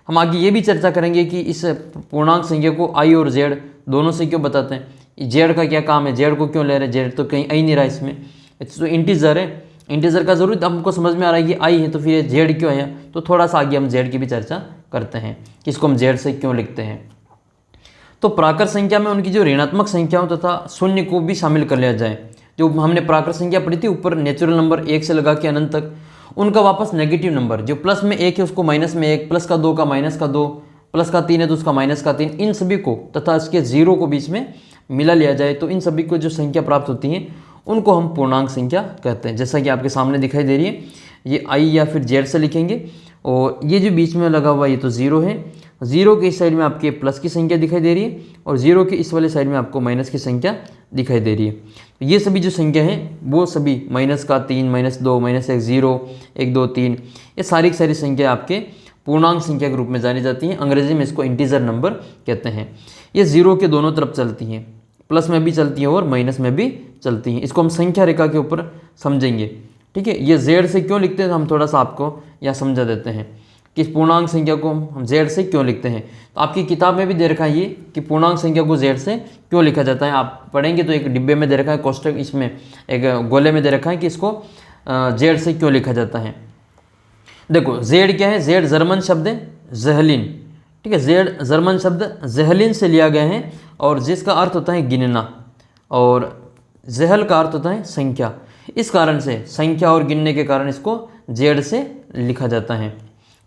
हम आगे ये भी चर्चा करेंगे कि इस पूर्णांक संख्या को आई और जेड दोनों से क्यों बताते हैं, जेड का क्या काम है, जेड को क्यों ले रहे हैं, जेड तो कहीं आई नहीं रहा इसमें, तो इंटीजर है, इंटीजर का जरूर हमको समझ में आ रहा है कि आई है, तो फिर ये जेड क्यों है। तो थोड़ा सा आगे हम जेड की भी चर्चा करते हैं कि इसको हम जेड से क्यों लिखते हैं। तो प्राकृत संख्या में उनकी जो ऋणात्मक संख्याओं तथा शून्य को भी शामिल कर लिया जाए। जो हमने प्राकृत संख्या पढ़ी थी ऊपर, नेचुरल नंबर 1 से लगा के अनंत तक, उनका वापस नेगेटिव नंबर, जो प्लस में 1 है उसको माइनस में 1, प्लस का 2 का माइनस का 2, प्लस का 3 है तो उसका माइनस का 3, इन सभी को तथा इसके 0 को बीच में मिला लिया जाए तो इन सभी को जो संख्या प्राप्त होती हैं उनको हम पूर्णांक संख्या कहते हैं। जैसा कि आपके सामने दिखाई दे रही है, ये आई या फिर जेड से लिखेंगे, और ये जो बीच में लगा हुआ ये तो 0 है, 0 के इस साइड में आपके प्लस की संख्या दिखाई दे रही है, और 0 के इस वाले साइड में आपको माइनस की संख्या दिखाई दे रही है। तो ये सभी जो संख्या है वो सभी माइनस का 3, -2, -1, 0, 1, 2, 3, ये सारी की सारी संख्या आपके पूर्णांक संख्या के रूप में जानी जाती हैं। अंग्रेजी में इसको इंटीजर नंबर कहते हैं। ये 0 के दोनों तरफ चलती हैं, प्लस में भी चलती हैं और माइनस में भी चलती हैं। इसको हम संख्या रेखा के ऊपर समझेंगे। ठीक है, ये जेड से क्यों लिखते हैं तो हम थोड़ा सा आपको यहाँ समझा देते हैं कि पूर्णांक संख्या को हम जेड से क्यों लिखते हैं। तो आपकी किताब में भी दे रखा है ये कि पूर्णांक संख्या को जेड से क्यों लिखा जाता है। आप पढ़ेंगे तो एक डिब्बे में दे रखा है कोष्टक, इसमें एक गोले में दे रखा है कि इसको जेड से क्यों लिखा जाता है। देखो जेड क्या है, जेड जर्मन शब्द है ज़हलिन। ठीक है, जेड जर्मन शब्द ज़हलिन से लिया गया है, और जिसका अर्थ होता है गिनना, और ज़हल का अर्थ होता है संख्या। इस कारण से संख्या और गिनने के कारण इसको जेड से लिखा जाता है।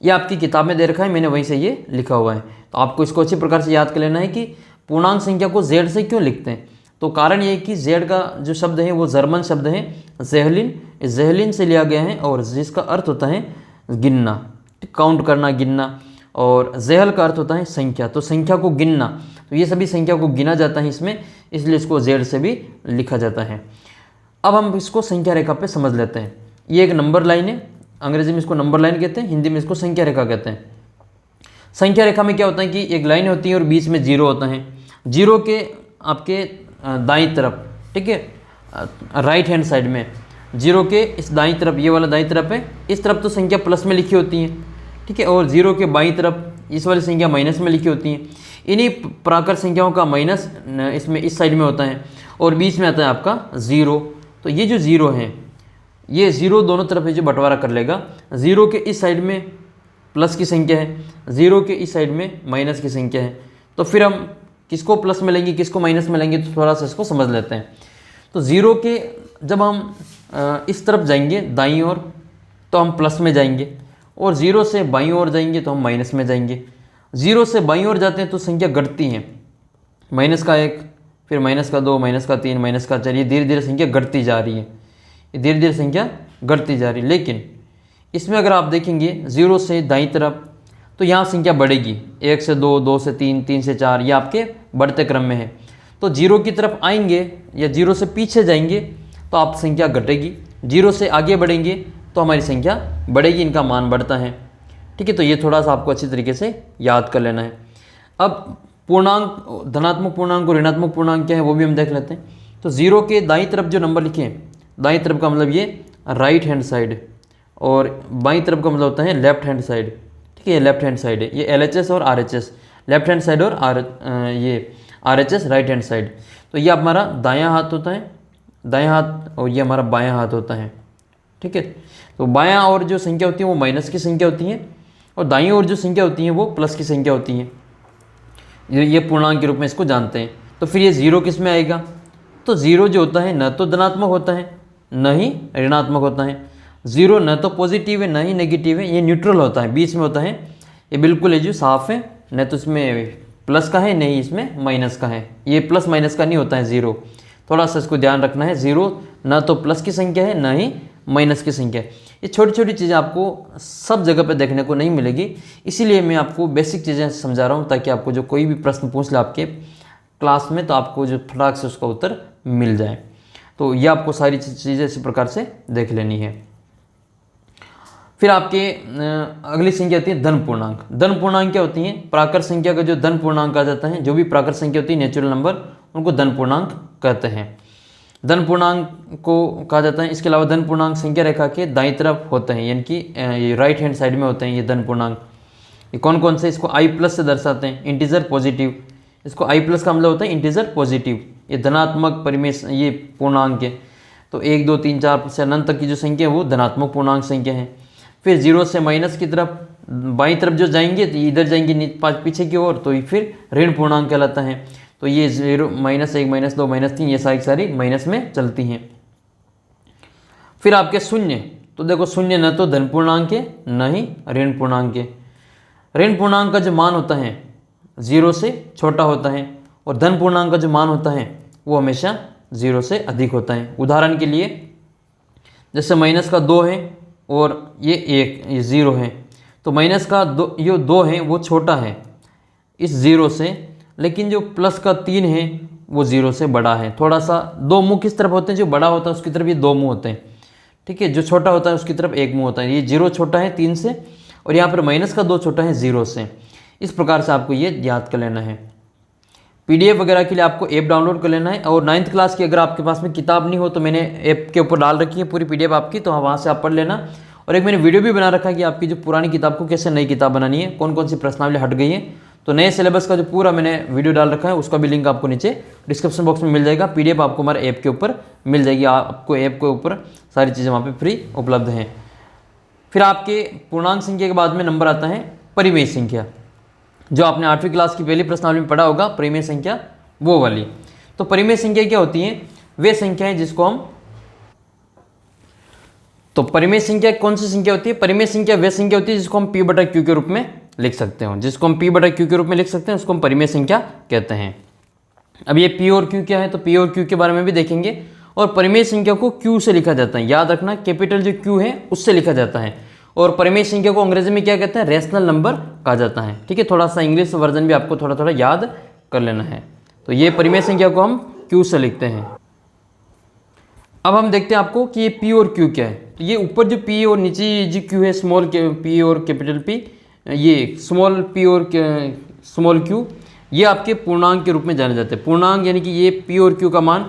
ये आपकी किताब में दे रखा है, मैंने वहीं से ये लिखा हुआ है। तो आपको इसको अच्छी प्रकार से याद कर लेना है कि पूर्णांक संख्या को जेड से क्यों लिखते हैं। तो कारण ये है कि जेड का जो शब्द है वो जर्मन शब्द है ज़हलिन, ज़हलिन से लिया गया है, और जिसका अर्थ होता है गिनना, काउंट करना, गिनना, और ज़हल का अर्थ होता है संख्या, तो संख्या को गिनना। तो ये सभी संख्या को गिना जाता है इसमें, इसलिए इसको जेड से भी लिखा जाता है। अब हम इसको संख्या रेखा पे समझ लेते हैं। ये एक नंबर लाइन है, अंग्रेजी में इसको नंबर लाइन कहते हैं, हिंदी में इसको संख्या रेखा कहते हैं। संख्या रेखा में क्या होता है कि एक लाइन होती है और बीच में जीरो होता है। जीरो के आपके दाईं तरफ, ठीक है, राइट हैंड साइड में जीरो के इस दाईं तरफ, ये वाला दाईं तरफ है, इस तरफ तो संख्या प्लस में लिखी होती है, ठीक है, और जीरो के बाईं तरफ इस वाली संख्या माइनस में लिखी होती है। इन्हीं प्राकृत संख्याओं का माइनस इसमें इस साइड में होता है और बीच में आता है आपका ज़ीरो। तो ये जो ज़ीरो है, ये ज़ीरो दोनों तरफ जो बंटवारा कर लेगा, ज़ीरो के इस साइड में प्लस की संख्या है, ज़ीरो के इस साइड में माइनस की संख्या है। तो फिर हम किसको प्लस में लेंगे किसको माइनस में लेंगे, तो थोड़ा सा इसको समझ लेते हैं। तो ज़ीरो के जब हम इस तरफ जाएंगे दाईं ओर तो हम प्लस में जाएंगे, और ज़ीरो से बाईं ओर जाएंगे तो हम माइनस में जाएंगे। ज़ीरो से बाईं ओर जाते हैं तो संख्या घटती है, माइनस का 1, फिर माइनस का 2, माइनस का 3, माइनस का 4, ये धीरे धीरे संख्या घटती जा रही है, ये धीरे धीरे संख्या घटती जा रही है। लेकिन इसमें अगर आप देखेंगे ज़ीरो से दाईं तरफ तो यहाँ संख्या बढ़ेगी, 1 से 2, 2 से 3, 3 से 4, ये आपके बढ़ते क्रम में है। तो जीरो की तरफ आएंगे या जीरो से पीछे जाएंगे तो आप संख्या घटेगी, जीरो से आगे बढ़ेंगे तो हमारी संख्या बढ़ेगी, इनका मान बढ़ता है, ठीक है। तो ये थोड़ा सा आपको अच्छी तरीके से याद कर लेना है। अब पूर्णांक, धनात्मक पूर्णांक और ऋणात्मक पूर्णांक क्या है वो भी हम देख लेते हैं। तो ज़ीरो के दाईं तरफ जो नंबर लिखे हैं, दाईं तरफ का मतलब ये राइट हैंड साइड, और बाईं तरफ का मतलब होता है लेफ्ट हैंड साइड, ठीक है, ये लेफ्ट हैंड साइड है, ये LHS और RHS लेफ्ट हैंड साइड, और ये RHS राइट हैंड साइड। तो ये हमारा दायां हाथ होता है, दायां हाथ, और ये हमारा बायां हाथ होता है, ठीक है। तो बायां और जो संख्या होती है वो माइनस की संख्या होती है, और दाईं ओर जो संख्या होती है वो प्लस की संख्या होती है। ये पूर्णांक के रूप में इसको जानते हैं। तो फिर ये ज़ीरो किस में आएगा, तो ज़ीरो जो होता है न तो धनात्मक होता है न ही ऋणात्मक होता है। ज़ीरो न तो पॉजिटिव है न ही नेगेटिव है, ये न्यूट्रल होता है, बीच में होता है, ये बिल्कुल है जो साफ है, न तो इसमें प्लस का है न ही इसमें माइनस का है, ये प्लस माइनस का नहीं होता है ज़ीरो, थोड़ा सा इसको ध्यान रखना है। ज़ीरो न तो प्लस की संख्या है न ही माइनस की संख्या है। ये छोटी छोटी चीज़ें आपको सब जगह पे देखने को नहीं मिलेगी, इसीलिए मैं आपको बेसिक चीज़ें समझा रहा हूँ, ताकि आपको जो कोई भी प्रश्न पूछ ले आपके क्लास में तो आपको जो फटाक से उसका उत्तर मिल जाए। तो ये आपको सारी चीज़ें इसी प्रकार से देख लेनी है। फिर आपके अगली संख्या आती है धन पूर्णांक। धन पूर्णांक क्या होती हैं, प्राकृत संख्या का जो धन पूर्णांक कहा जाता है, जो भी प्राकृत संख्या होती है नेचुरल नंबर, उनको धन पूर्णांक कहते हैं। धन पूर्णांक को कहा जाता है। इसके अलावा धन पूर्णांक संख्या रेखा के दाईं तरफ होते हैं, यानी कि ये राइट हैंड साइड में होते हैं ये धन पूर्णांक। ये कौन कौन से, इसको I+ से दर्शाते हैं, इंटीजर पॉजिटिव, इसको I+ का मतलब होता है इंटीजर पॉजिटिव, ये धनात्मक परिमेय ये पूर्णांक है। तो 1, 2, 3, 4 से अनंत तक की जो संख्या है वो धनात्मक पूर्णांक संख्या है। फिर जीरो से माइनस की तरफ बाईं तरफ जो जाएंगे तो इधर जाएंगे पीछे की ओर, तो ये फिर ऋण पूर्णांक कहलाता है। तो ये 0, -1, -2, -3 ये सारी माइनस में चलती हैं। फिर आपके शून्य, तो देखो शून्य न तो धन पूर्णांक है न ही ऋण पूर्णांक है। ऋण पूर्णांक का जो मान होता है 0 से छोटा होता है, और धन पूर्णांक का जो मान होता है वो हमेशा 0 से अधिक होता है। उदाहरण के लिए जैसे माइनस का 2 है और ये 1, ये 0 है, तो माइनस का 2 है वो छोटा है इस 0 से, लेकिन जो प्लस का 3 है वो 0 से बड़ा है। थोड़ा सा दो मुंह किस तरफ होते हैं, जो बड़ा होता है उसकी तरफ ये 2 मुंह होते हैं, ठीक है, जो छोटा होता है उसकी तरफ 1 मुंह होता है। ये 0 छोटा है 3 से, और यहाँ पर माइनस का 2 छोटा है 0 से। इस प्रकार से आपको ये याद कर लेना है। PDF वगैरह के लिए आपको ऐप डाउनलोड कर लेना है, और 9th क्लास की अगर आपके पास में किताब नहीं हो तो मैंने ऐप के ऊपर डाल रखी है पूरी PDF आपकी, तो वहाँ से आप पढ़ लेना। और एक मैंने वीडियो भी बना रखा है कि आपकी जो पुरानी किताब को कैसे नई किताब बनानी है, कौन कौन सी प्रश्नावली हट गई है। तो नए सिलेबस का जो पूरा मैंने वीडियो डाल रखा है उसका भी लिंक आपको नीचे डिस्क्रिप्शन बॉक्स में मिल जाएगा। PDF आपको हमारे ऐप के ऊपर मिल जाएगी, आपको ऐप के ऊपर सारी चीज़ें वहाँ पर फ्री उपलब्ध हैं। फिर आपके पूर्णांक संख्या के बाद में नंबर आता है परिमेय संख्या, जो आपने 8वीं क्लास की पहली प्रश्नावली में पढ़ा होगा, परिमेय संख्या वो वाली। तो परिमेय संख्या क्या होती है, वे संख्याएं जिसको हम, तो परिमेय संख्या कौन सी संख्या होती है, परिमेय संख्या वे संख्या होती है जिसको हम P/Q के रूप में लिख सकते हो, जिसको हम P/Q के रूप में लिख सकते हैं उसको हम परिमेय संख्या कहते हैं। अब ये P और Q क्या है, तो P और Q के बारे में भी देखेंगे। और परिमेय संख्या को Q से लिखा जाता है, याद रखना कैपिटल जो Q है उससे लिखा जाता है। और परिमेय संख्या को अंग्रेजी में क्या कहते हैं, रेशनल नंबर कहा जाता है, ठीक है। थोड़ा सा इंग्लिश वर्जन भी आपको थोड़ा थोड़ा याद कर लेना है। तो ये परिमेय संख्या को हम Q से लिखते हैं। अब हम देखते हैं आपको कि ये P और Q क्या है। तो ये ऊपर जो P और नीचे जो Q है, स्मॉल P और कैपिटल P, ये स्मॉल p और स्मॉल q ये आपके पूर्णांक के रूप में जाने जाते हैं। पूर्णांक यानी कि ये p और q का मान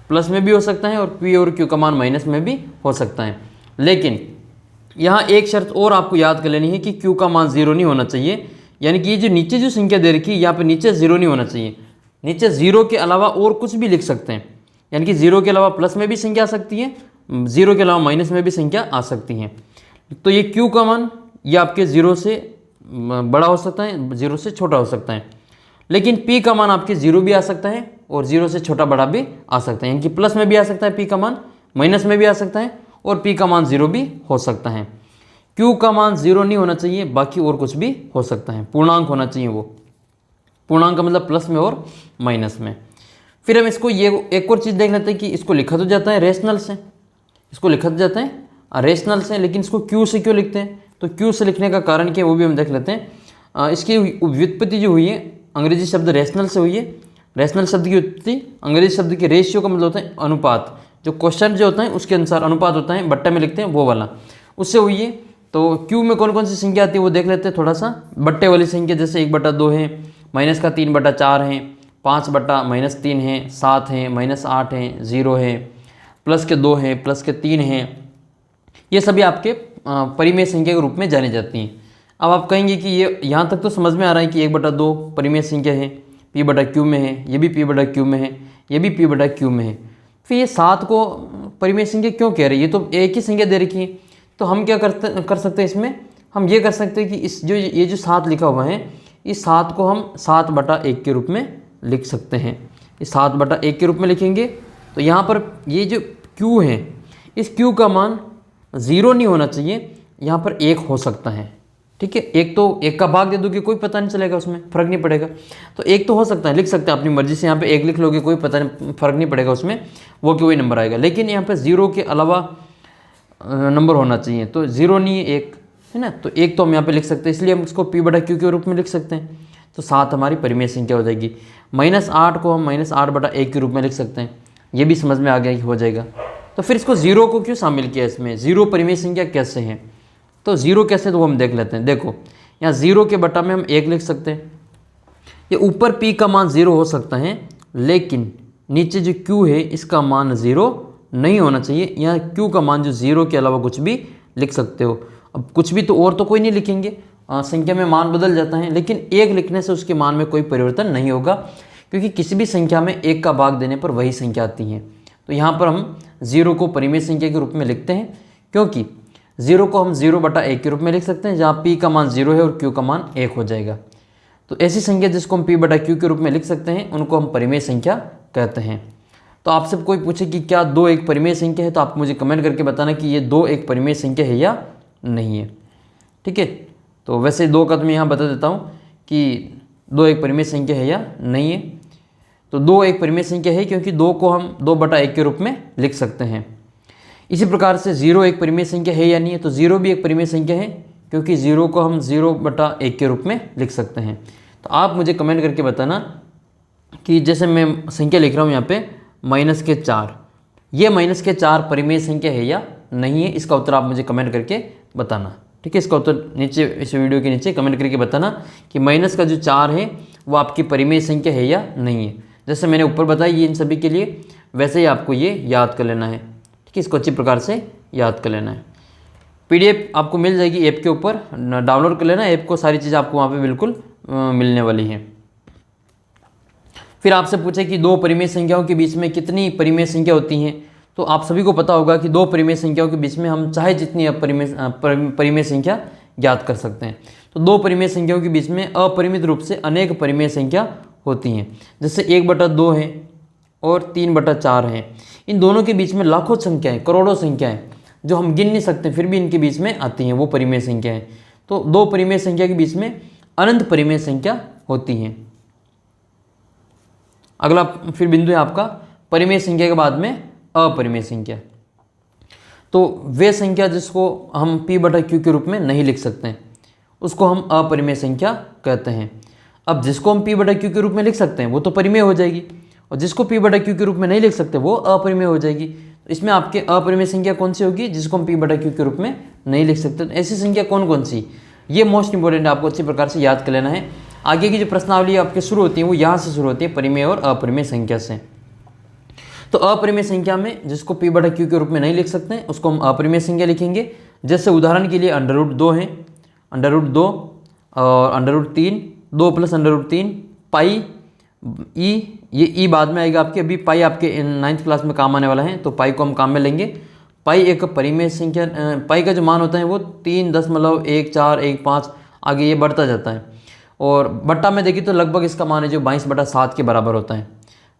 प्लस में भी हो सकता है और p और q का मान माइनस में भी हो सकता है। लेकिन यहाँ एक शर्त और आपको याद कर लेनी है कि q का मान 0 नहीं होना चाहिए, यानी कि ये जो नीचे जो संख्या दे रखी है यहाँ पे नीचे 0 नहीं होना चाहिए। नीचे 0 के अलावा और कुछ भी लिख सकते हैं, यानी कि 0 के अलावा प्लस में भी संख्या आ सकती है, 0 के अलावा माइनस में भी संख्या आ सकती हैं। तो ये q का मान ये आपके 0 से बड़ा हो सकता है, 0 से छोटा हो सकता है। लेकिन p का मान आपके 0 भी आ सकता है और 0 से छोटा बड़ा भी आ सकता है, यानी कि प्लस में भी आ सकता है p का मान, माइनस में भी आ सकता है और p का मान 0 भी हो सकता है। q का मान 0 नहीं होना चाहिए, बाकी और कुछ भी हो सकता है, पूर्णांक होना चाहिए वो। पूर्णांक का मतलब प्लस में और माइनस में। फिर हम इसको ये एक और चीज़ देख लेते हैं कि इसको लिखा तो जाता है रेशनल से, इसको लिखा तो जाता है रेशनल से, लेकिन इसको क्यू से क्यों लिखते हैं? तो क्यू से लिखने का कारण क्या है वो भी हम देख लेते हैं। इसकी व्युत्पत्ति जो हुई है अंग्रेजी शब्द रेशनल से हुई है। रेशनल शब्द की व्युत्पत्ति अंग्रेजी शब्द के रेशियो का मतलब होता है अनुपात, जो क्वेश्चन जो होता है उसके अनुसार अनुपात होता है, बट्टे में लिखते हैं वो वाला, उससे हुई है। तो क्यू में कौन कौन सी संख्या आती है वो देख लेते हैं थोड़ा सा। बट्टे वाली संख्या जैसे 1/2 है, माइनस का 3/4 है, 5/-3 है, 7 है, -8 है, 0 है, प्लस के 2 है, प्लस के 3 है। ये सभी आपके परिमेय संख्या के रूप में जानी जाती हैं। अब आप कहेंगे कि ये यहाँ तक तो समझ में आ रहा है कि 1/2 परिमेय संख्या है, p/q में है, ये भी p/q में है, ये भी p/q में है। फिर ये 7 को परिमेय संख्या क्यों कह रही है? ये तो एक ही संख्या दे रखी है। तो हम क्या कर सकते हैं इसमें? हम ये कर सकते हैं कि इस जो ये जो 7 लिखा हुआ है, इस 7 को हम 7/1 के रूप में लिख सकते हैं। इस 7/1 के रूप में लिखेंगे तो यहाँ पर ये जो q है, इस q का मान 0 नहीं होना चाहिए, यहाँ पर 1 हो सकता है। ठीक है, एक तो 1 का भाग दे दोगे कोई पता नहीं चलेगा, उसमें फ़र्क नहीं पड़ेगा। तो 1 तो हो सकता है, लिख सकते हैं अपनी मर्जी से, यहाँ पे 1 लिख लोगे कोई पता नहीं, फ़र्क नहीं पड़ेगा उसमें, वो कि वही नंबर आएगा। लेकिन यहाँ पे 0 के अलावा नंबर होना चाहिए, तो 0 नहीं है 1 है ना, तो 1 तो हम यहाँ पे लिख सकते हैं, इसलिए हम इसको p/q के रूप में लिख सकते हैं। तो 7 हमारी परिमेय संख्या हो जाएगी। -8 को हम -8/1 के रूप में लिख सकते हैं, ये भी समझ में आ गया कि हो जाएगा। तो फिर इसको 0 को क्यों शामिल किया इसमें? 0 परिमेय संख्या कैसे है? तो 0 कैसे, तो वो हम देख लेते हैं। देखो यहाँ 0 के बटा में हम 1 लिख सकते हैं। ये ऊपर p का मान 0 हो सकता है, लेकिन नीचे जो q है इसका मान 0 नहीं होना चाहिए। यहाँ q का मान जो 0 के अलावा कुछ भी लिख सकते हो। अब कुछ भी तो और तो कोई नहीं लिखेंगे, संख्या में मान बदल जाता है, लेकिन 1 लिखने से उसके मान में कोई परिवर्तन नहीं होगा, क्योंकि किसी भी संख्या में 1 का भाग देने पर वही संख्या आती है। तो यहाँ पर हम 0 को परिमेय संख्या के रूप में लिखते हैं, क्योंकि 0 को हम 0/1 के रूप में लिख सकते हैं, जहाँ p का मान 0 है और q का मान 1 हो जाएगा। तो ऐसी संख्या जिसको हम p/q के रूप में लिख सकते हैं उनको हम परिमेय संख्या कहते हैं। तो आपसे कोई पूछे कि क्या 2 एक परिमेय संख्या है, तो आप मुझे कमेंट करके बताना कि ये 2 एक परिमेय संख्या है या नहीं है। ठीक है, तो वैसे 2 का तो मैं यहाँ बता देता हूँ कि 2 एक परिमेय संख्या है या नहीं है। तो 2 एक परिमेय संख्या है, क्योंकि 2 को हम 2/1 के रूप में लिख सकते हैं। इसी प्रकार से 0 एक परिमेय संख्या है या नहीं है, तो 0 भी एक परिमेय संख्या है, क्योंकि 0 को हम 0/1 के रूप में लिख सकते हैं। तो आप मुझे कमेंट करके बताना कि जैसे मैं संख्या लिख रहा हूँ यहाँ पे -4, ये -4 परिमेय संख्या है या नहीं है, इसका उत्तर आप मुझे कमेंट करके बताना। ठीक है, इसका उत्तर नीचे इस वीडियो के नीचे कमेंट करके बताना कि माइनस का जो 4 है वो आपकी परिमेय संख्या है या नहीं है। जैसे मैंने ऊपर बताया ये इन सभी के लिए, वैसे ही आपको ये याद कर लेना है। ठीक है, इसको अच्छी प्रकार से याद कर लेना है। PDF आपको मिल जाएगी ऐप के ऊपर, डाउनलोड कर लेना ऐप को, सारी चीज़ आपको वहाँ पे बिल्कुल मिलने वाली है। फिर आपसे पूछे कि 2 परिमेय संख्याओं के बीच में कितनी परिमेय संख्या होती हैं, तो आप सभी को पता होगा कि 2 परिमेय संख्याओं के बीच में हम चाहे जितनी परिमेय संख्या ज्ञात कर सकते हैं। तो 2 परिमेय संख्याओं के बीच में अपरिमित रूप से अनेक परिमेय संख्या होती हैं, जैसे 1/2 है और 3/4 है। इन दोनों के बीच में लाखों संख्याएं, करोड़ों संख्याएं जो हम गिन नहीं सकते, फिर भी इनके बीच में आती हैं, वो परिमेय संख्याएं। तो 2 परिमेय संख्या के बीच में अनंत परिमेय संख्या होती हैं। अगला फिर बिंदु है आपका परिमेय संख्या के बाद में अपरिमेय संख्या। तो वे संख्या जिसको हम p/q के रूप में नहीं लिख सकते हैं उसको हम अपरिमेय संख्या कहते हैं। अब जिसको हम p/q के रूप में लिख सकते हैं वो तो परिमेय हो जाएगी, और जिसको p/q के रूप में नहीं लिख सकते वो अपरिमेय हो जाएगी। तो इसमें आपके अपरिमेय संख्या कौन सी होगी? जिसको हम p/q के रूप में नहीं लिख सकते। तो ऐसी संख्या कौन कौन सी? ये मोस्ट इंपॉर्टेंट आपको अच्छी प्रकार से याद कर लेना है। आगे की जो प्रश्नावली आपके शुरू होती है वो यहाँ से शुरू होती है, परिमेय और अपरिमेय संख्या से। तो अपरिमेय संख्या में जिसको p बटा q के रूप में नहीं लिख सकते हैं उसको हम अपरिमेय संख्या लिखेंगे। जैसे उदाहरण के लिए √2 है, √2 और √3, 2 प्लस √3 पाई ई, ये ई बाद में आएगा आपके, अभी पाई आपके 9th क्लास में काम आने वाला है तो पाई को हम काम में लेंगे। पाई एक परिमेय संख्या, पाई का जो मान होता है वो 3.1415 आगे ये बढ़ता जाता है, और बट्टा में देखिए तो लगभग इसका मान है जो 22/7 के बराबर होता है,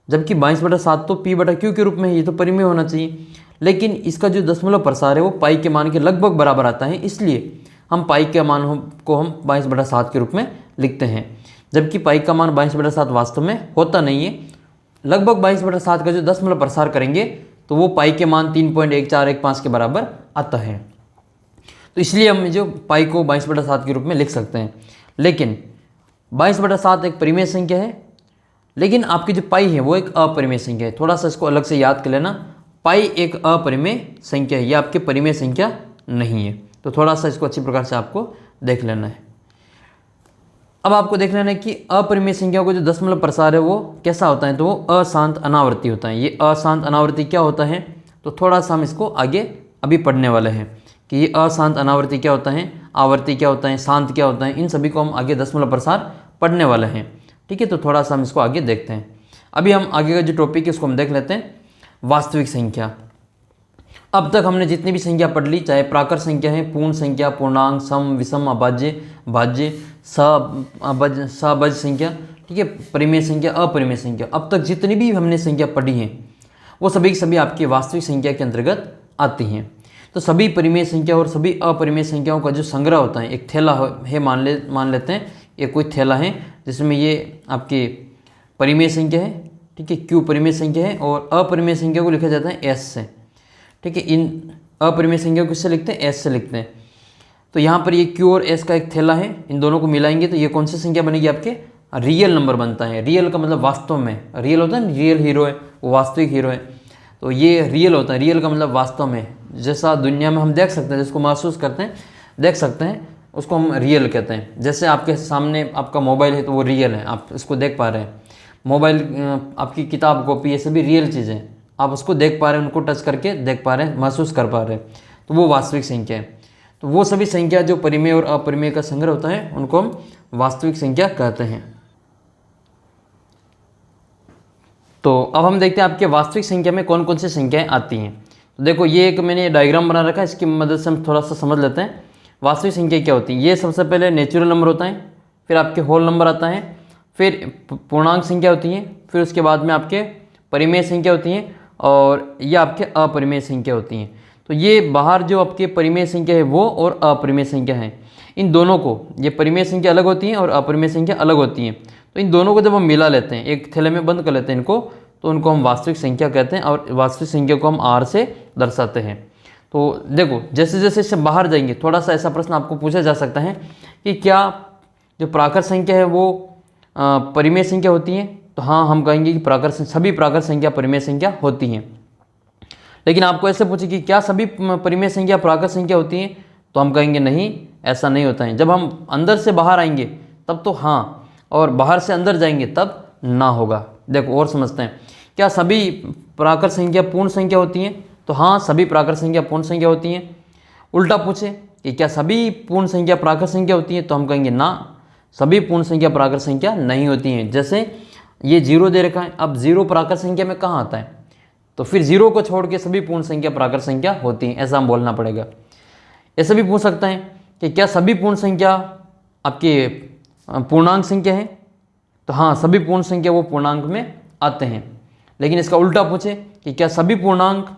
जबकि 22/7 तो p बटा q के रूप में है, ये तो परिमेय होना चाहिए, लेकिन इसका जो दशमलव प्रसार है वो पाई के मान के लगभग बराबर आता है, इसलिए हम पाई के मान को हम 22/7 के रूप में लिखते हैं, जबकि पाई का मान 22/7 वास्तव में होता नहीं है। लगभग 22/7 का जो दशमलव प्रसार करेंगे तो वो पाई के मान 3.1415 के बराबर आता है। तो इसलिए हम जो पाई को 22/7 के रूप में लिख सकते हैं। लेकिन 22/7 एक परिमेय संख्या है, लेकिन आपकी जो पाई है वो एक अपरिमेय संख्या है। थोड़ा सा इसको अलग से याद कर लेना, पाई एक अपरिमेय संख्या है, ये आपकी परिमेय संख्या नहीं है। तो थोड़ा सा इसको अच्छी प्रकार से आपको देख लेना है। अब आपको देख लेना है कि अपरिमेय संख्याओं का जो दशमलव प्रसार है वो कैसा होता है, तो वो अशांत अनावर्ती होता है। ये अशांत अनावर्ती क्या होता है, तो थोड़ा सा हम इसको आगे अभी पढ़ने वाले हैं कि ये अशांत अनावर्ती क्या होता है, आवर्ती क्या होता है, शांत क्या होता है, इन सभी को हम आगे दशमलव प्रसार पढ़ने वाले हैं। ठीक है, तो थोड़ा सा हम इसको आगे देखते हैं। अभी हम आगे का जो टॉपिक है उसको हम देख लेते हैं, वास्तविक संख्या। अब तक हमने जितनी भी संख्या पढ़ ली, चाहे प्राकृत संख्या है, पूर्ण संख्या, पूर्णांक, सम, विषम, अभाज्य, भाज्य, सअभाज्य संख्या, ठीक है, परिमेय संख्या, अपरिमेय संख्या, अब तक जितनी भी हमने संख्या पढ़ी हैं वो सभी की सभी आपकी वास्तविक संख्या के अंतर्गत आती हैं। तो सभी परिमेय संख्या और सभी अपरिमेय संख्याओं का जो संग्रह होता है, एक थैला है, मान लेते हैं ये कोई थैला है जिसमें ये आपकी परिमेय संख्या है, ठीक है, q परिमेय संख्या है, और अपरिमेय संख्या को लिखा जाता है s से। ठीक है, इन अपरिमेय संख्या को किससे लिखते हैं, s से लिखते हैं। तो यहाँ पर ये q और s का एक थैला है, इन दोनों को मिलाएंगे तो ये कौन सी संख्या बनेगी, आपके रियल नंबर बनता है। रियल का मतलब वास्तव में, रियल होता है ना, रियल हीरो है वो वास्तविक हीरो है, तो ये रियल होता है। रियल का मतलब वास्तव में, जैसा दुनिया में हम देख सकते हैं, जिसको महसूस करते हैं, देख सकते हैं, उसको हम रियल कहते हैं। जैसे आपके सामने आपका मोबाइल है तो वो रियल है, आप इसको देख पा रहे हैं। मोबाइल, आपकी किताब, कॉपी, ये सभी रियल चीज़ें, आप उसको देख पा रहे हैं, उनको टच करके देख पा रहे हैं, महसूस कर पा रहे हैं, तो वो वास्तविक संख्या है। तो वो सभी संख्या जो परिमेय और अपरिमेय का संग्रह होता है उनको हम वास्तविक संख्या कहते हैं। तो अब हम देखते हैं आपके वास्तविक संख्या में कौन कौन सी संख्याएं आती हैं। तो देखो ये एक मैंने डायग्राम बना रखा है, इसकी मदद से हम थोड़ा सा समझ लेते हैं वास्तविक संख्या क्या होती है। ये सबसे पहले नेचुरल नंबर होता है, फिर आपके होल नंबर आता है, फिर पूर्णांक संख्या होती है, फिर उसके बाद में आपके परिमेय संख्या होती हैं, और ये आपके अपरिमेय संख्या होती हैं। तो ये बाहर जो आपके परिमेय संख्या है वो और अपरिमेय संख्या है, इन दोनों को, ये परिमेय संख्या अलग होती हैं और अपरिमेय संख्या अलग होती हैं, तो इन दोनों को जब हम मिला लेते हैं, एक थैले में बंद कर लेते हैं इनको, तो उनको हम वास्तविक संख्या कहते हैं, और वास्तविक संख्या को हम आर से दर्शाते हैं। तो देखो जैसे जैसे इससे बाहर जाएंगे, थोड़ा सा ऐसा प्रश्न आपको पूछा जा सकता है कि क्या जो प्राकृत संख्या है वो परिमेय संख्या होती है, तो हाँ हम कहेंगे कि सभी प्राकृत संख्या परिमेय संख्या होती हैं। लेकिन आपको ऐसे पूछे कि क्या सभी परिमेय संख्या प्राकृत संख्या होती हैं, तो हम कहेंगे नहीं, ऐसा नहीं होता है। जब हम अंदर से बाहर आएंगे तब तो हाँ, और बाहर से अंदर जाएंगे तब ना होगा। देखो और समझते हैं, क्या सभी प्राकृत संख्या पूर्ण संख्या होती हैं, तो हाँ सभी प्राकृत संख्या पूर्ण संख्या होती हैं। उल्टा पूछे कि क्या सभी पूर्ण संख्या प्राकृत संख्या होती हैं, तो हम कहेंगे ना, सभी पूर्ण संख्या प्राकृत संख्या नहीं होती हैं। जैसे ये 0 दे रखा है, अब 0 प्राकृत संख्या में कहाँ आता है, तो फिर 0 को छोड़ के सभी पूर्ण संख्या प्राकृत संख्या होती हैं, ऐसा हम बोलना पड़ेगा। ऐसे भी पूछ सकते हैं कि क्या सभी पूर्ण संख्या आपके पूर्णांक संख्या है, तो हाँ सभी पूर्ण संख्या वो पूर्णांक में आते हैं। लेकिन इसका उल्टा पूछे कि क्या सभी पूर्णांक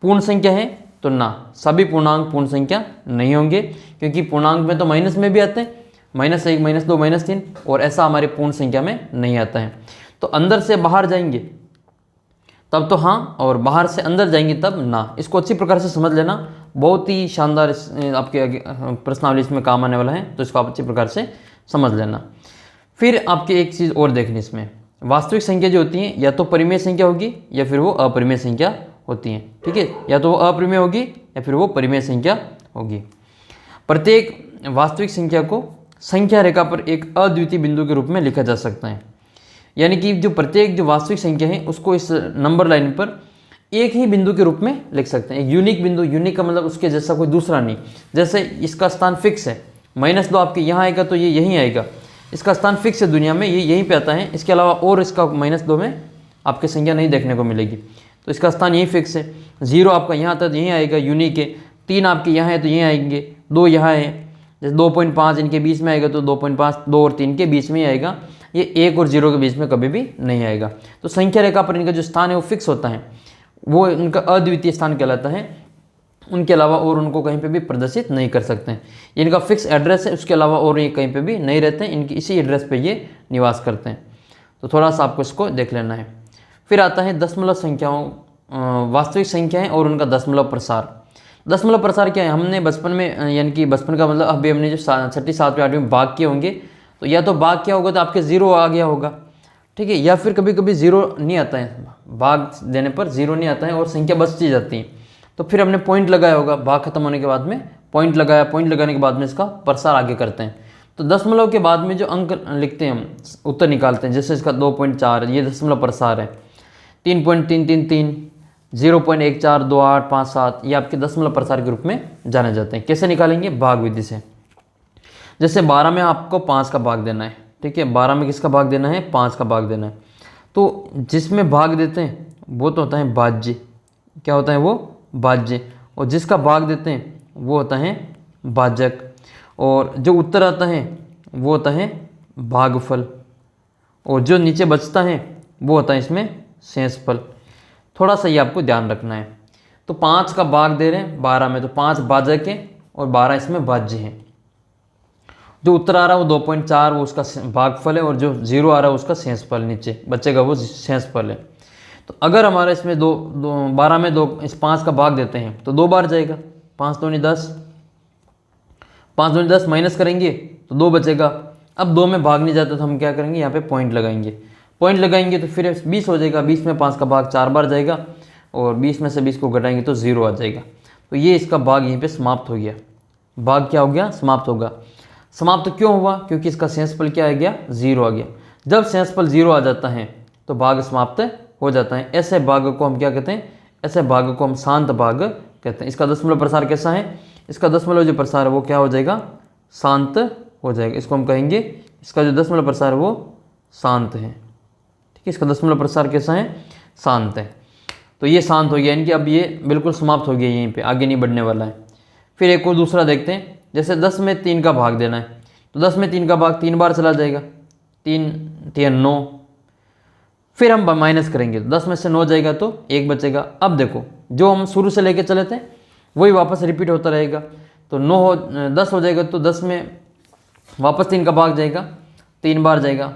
पूर्ण संख्या है, तो ना, सभी पूर्णांक पूर्ण संख्या नहीं होंगे, क्योंकि पूर्णांक में तो माइनस में भी आते हैं, -1, -2, -3, और ऐसा हमारे पूर्ण संख्या में नहीं आता है। तो अंदर से बाहर जाएंगे तब तो हाँ, और बाहर से अंदर जाएंगे तब ना। इसको अच्छी प्रकार से समझ लेना, बहुत ही शानदार आपके प्रश्नावली इसमें काम आने वाला है, तो इसको आप अच्छी प्रकार से समझ लेना। फिर आपके एक चीज़ और देखनी, इसमें वास्तविक संख्या जो होती हैं या तो परिमेय संख्या होगी या फिर वो अपरिमेय संख्या होती हैं। ठीक है, या तो वो अपरिमेय होगी या फिर वो परिमेय संख्या होगी। प्रत्येक वास्तविक संख्या को संख्या रेखा पर एक अद्वितीय बिंदु के रूप में लिखा जा सकता है। यानी कि जो प्रत्येक जो वास्तविक संख्या है उसको इस नंबर लाइन पर एक ही बिंदु के रूप में लिख सकते हैं। एक यूनिक बिंदु, यूनिक का मतलब उसके जैसा कोई दूसरा नहीं। जैसे इसका स्थान फिक्स है, -2 आपके यहाँ आएगा तो ये यहीं आएगा, इसका स्थान फिक्स है दुनिया में, ये यहीं पे आता है। इसके अलावा और इसका -2 में आपकी संख्या नहीं देखने को मिलेगी, तो इसका स्थान यहीं फिक्स है। 0 आपका यहाँ आता है तो यहीं आएगा, यूनिक है। 3 आपके यहाँ है तो यहीं आएंगे, 2 यहाँ है, जैसे 2.5 इनके बीच में आएगा तो 2.5 2 और 3 के बीच में ही आएगा, ये 1 और 0 के बीच में कभी भी नहीं आएगा। तो संख्या रेखा पर इनका जो स्थान है वो फिक्स होता है, वो इनका अद्वितीय स्थान कहलाता है। उनके अलावा और उनको कहीं पे भी प्रदर्शित नहीं कर सकते हैं। इनका फिक्स एड्रेस है, उसके अलावा और ये कहीं पे भी नहीं रहते हैं, इनकी इसी एड्रेस पे ये निवास करते हैं। तो थोड़ा सा आपको इसको देख लेना है। फिर आता है दशमलव संख्याओं, वास्तविक संख्याएं और उनका दशमलव प्रसार। दशमलव प्रसार क्या है? हमने बचपन में, यानी कि बचपन का मतलब अभी हमने जो 6ठी 7वीं 8वीं में भाग किए होंगे, तो या तो भाग क्या होगा तो आपके 0 आ गया होगा, ठीक है, या फिर कभी कभी 0 नहीं आता है, भाग देने पर 0 नहीं आता है और संख्या बचती जाती है। तो फिर हमने पॉइंट लगाया होगा, भाग खत्म होने के बाद में पॉइंट लगाया, पॉइंट लगाने के बाद में इसका प्रसार आगे करते हैं। तो दशमलव के बाद में जो अंक लिखते हैं हम, उत्तर निकालते हैं, जैसे इसका 2.4 ये दशमलव प्रसार है, 3.333, 0.142857 ये आपके दशमलव प्रसार के रूप में जाने जाते हैं। कैसे निकालेंगे? भाग विधि से। जैसे 12 में आपको 5 का भाग देना है, ठीक है, 12 में किसका भाग देना है? 5 का भाग देना है। तो जिसमें भाग देते हैं वो तो होता है भाज्य, क्या होता है वो? भाज्य। और जिसका भाग देते हैं वो होता है भाजक। और जो उत्तर आता है वो होता है भागफल। और जो नीचे बचता है वो होता है इसमें शेषफल। थोड़ा सा ये आपको ध्यान रखना है। तो 5 का भाग दे रहे हैं 12 में, तो 5 भाजक है और 12 इसमें भाज्य है। जो उत्तर आ रहा है वो 2.4 वो उसका भागफल है, और जो 0 आ रहा है उसका शेषफल नीचे बचेगा वो शेषफल है। तो अगर हमारा इसमें 12 में 2 इस 5 का भाग देते हैं तो 2 बार जाएगा, 5 दूनी 10, 5 दूनी 10 माइनस करेंगे तो 2 बचेगा। अब 2 में भाग नहीं जाता तो हम क्या करेंगे? यहाँ पे पॉइंट लगाएंगे, पॉइंट लगाएंगे तो फिर 20 हो जाएगा। 20 में 5 का भाग 4 बार जाएगा और 20 में से 20 को घटाएंगे तो 0 आ जाएगा। तो ये इसका भाग यहीं पे समाप्त हो गया। भाग क्या हो गया? समाप्त होगा। समाप्त तो क्यों हुआ? क्योंकि इसका शेषफल क्या आ गया? 0 आ गया। जब शेषफल 0 आ जाता है तो भाग समाप्त हो जाता है। ऐसे भाग को हम क्या कहते हैं? ऐसे भाग को हम शांत भाग कहते हैं। इसका दशमलव प्रसार कैसा है? इसका दशमलव जो प्रसार है वो क्या हो जाएगा? शांत हो जाएगा। इसको हम कहेंगे, इसका जो दशमलव प्रसार है वो शांत है, ठीक है। इसका दशमलव प्रसार कैसा है? शांत है। तो ये शांत हो गया, यानी कि अब ये बिल्कुल समाप्त हो गया, यहीं पे आगे नहीं बढ़ने वाला है। फिर एक और दूसरा देखते हैं। जैसे 10 में 3 का भाग देना है, तो 10 में 3 का भाग 3 बार चला जाएगा, 3 3 9। फिर हम माइनस करेंगे, 10 में से 9 जाएगा तो 1 बचेगा। अब देखो, जो हम शुरू से लेके चले थे वही वापस रिपीट होता रहेगा। तो 10 हो जाएगा तो 10 में वापस 3 का भाग जाएगा, 3 बार जाएगा,